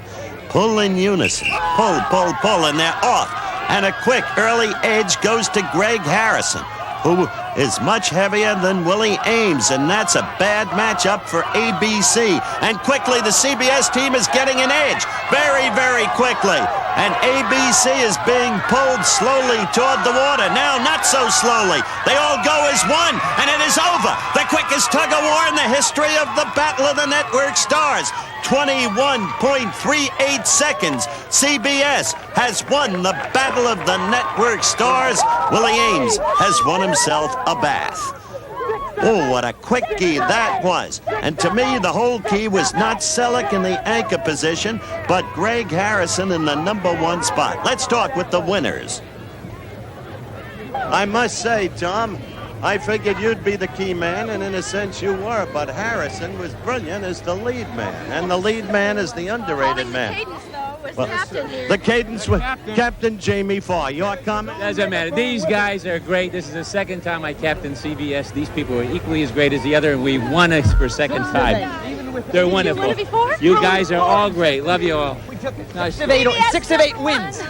Pull in unison. Pull, pull, pull, and they're off. And a quick early edge goes to Greg Harrison, who is much heavier than Willie Ames, and that's a bad matchup for ABC. And quickly, the CBS team is getting an edge. Very, very quickly. And ABC is being pulled slowly toward the water. Now, not so slowly. They all go as one, and it is over. The quickest tug-of-war in the history of the Battle of the Network Stars. 21.38 seconds. CBS has won the Battle of the Network Stars. Willie Ames has won himself a bath. Oh, what a quick key that was. And to me, the whole key was not Selleck in the anchor position, but Greg Harrison in the #1 spot. Let's talk with the winners. I must say, Tom, I figured you'd be the key man, and in a sense you were, but Harrison was brilliant as the lead man, and the lead man is the underrated man. Well, the cadence with Captain Jamie Farr. Your comment? Doesn't matter. These guys are great. This is the second time I captained CBS. These people are equally as great as the other, and we won it for a second time. They're wonderful. You guys are all great. Love you all. 6 of 8 wins.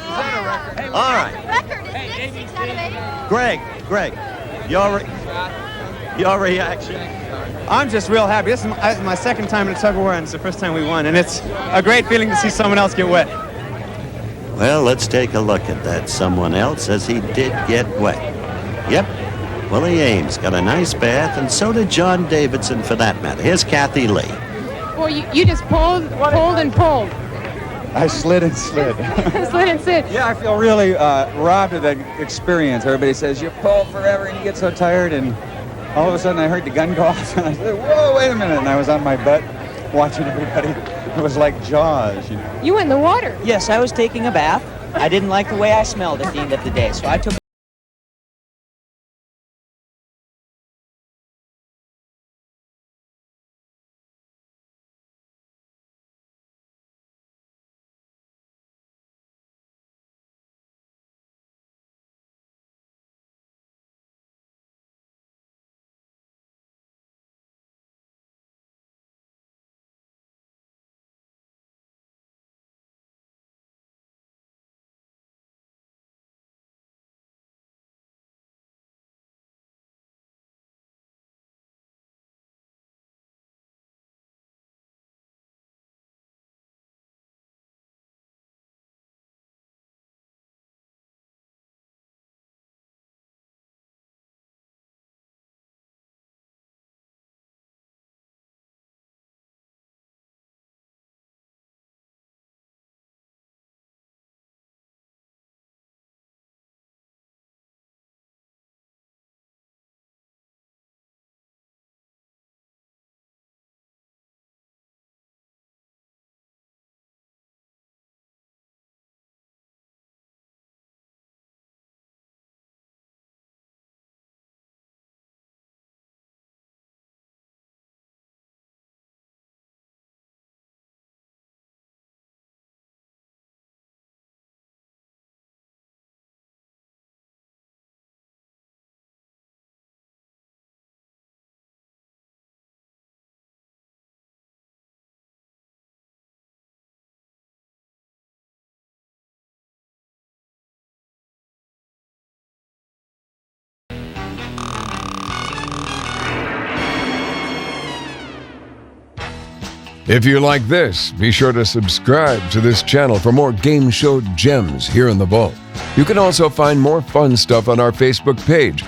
All right. Greg, your reaction? I'm just real happy. This is my second time in a tug-of-war, and it's the first time we won. And it's a great feeling to see someone else get wet. Well, let's take a look at that someone else, as he did get wet. Yep, Willie Ames got a nice bath, and so did John Davidson, for that matter. Here's Kathy Lee. Well, you just pulled and pulled. I slid and slid. Slid and slid. Yeah, I feel really robbed of that experience. Everybody says you pull forever and you get so tired, and all of a sudden I heard the gun go off, and I said, whoa, wait a minute, and I was on my butt watching everybody. It was like Jaws, you know. You went in the water. Yes, I was taking a bath. I didn't like the way I smelled at the end of the day, so I took If you like this, be sure to subscribe to this channel for more game show gems here in the vault. You can also find more fun stuff on our Facebook page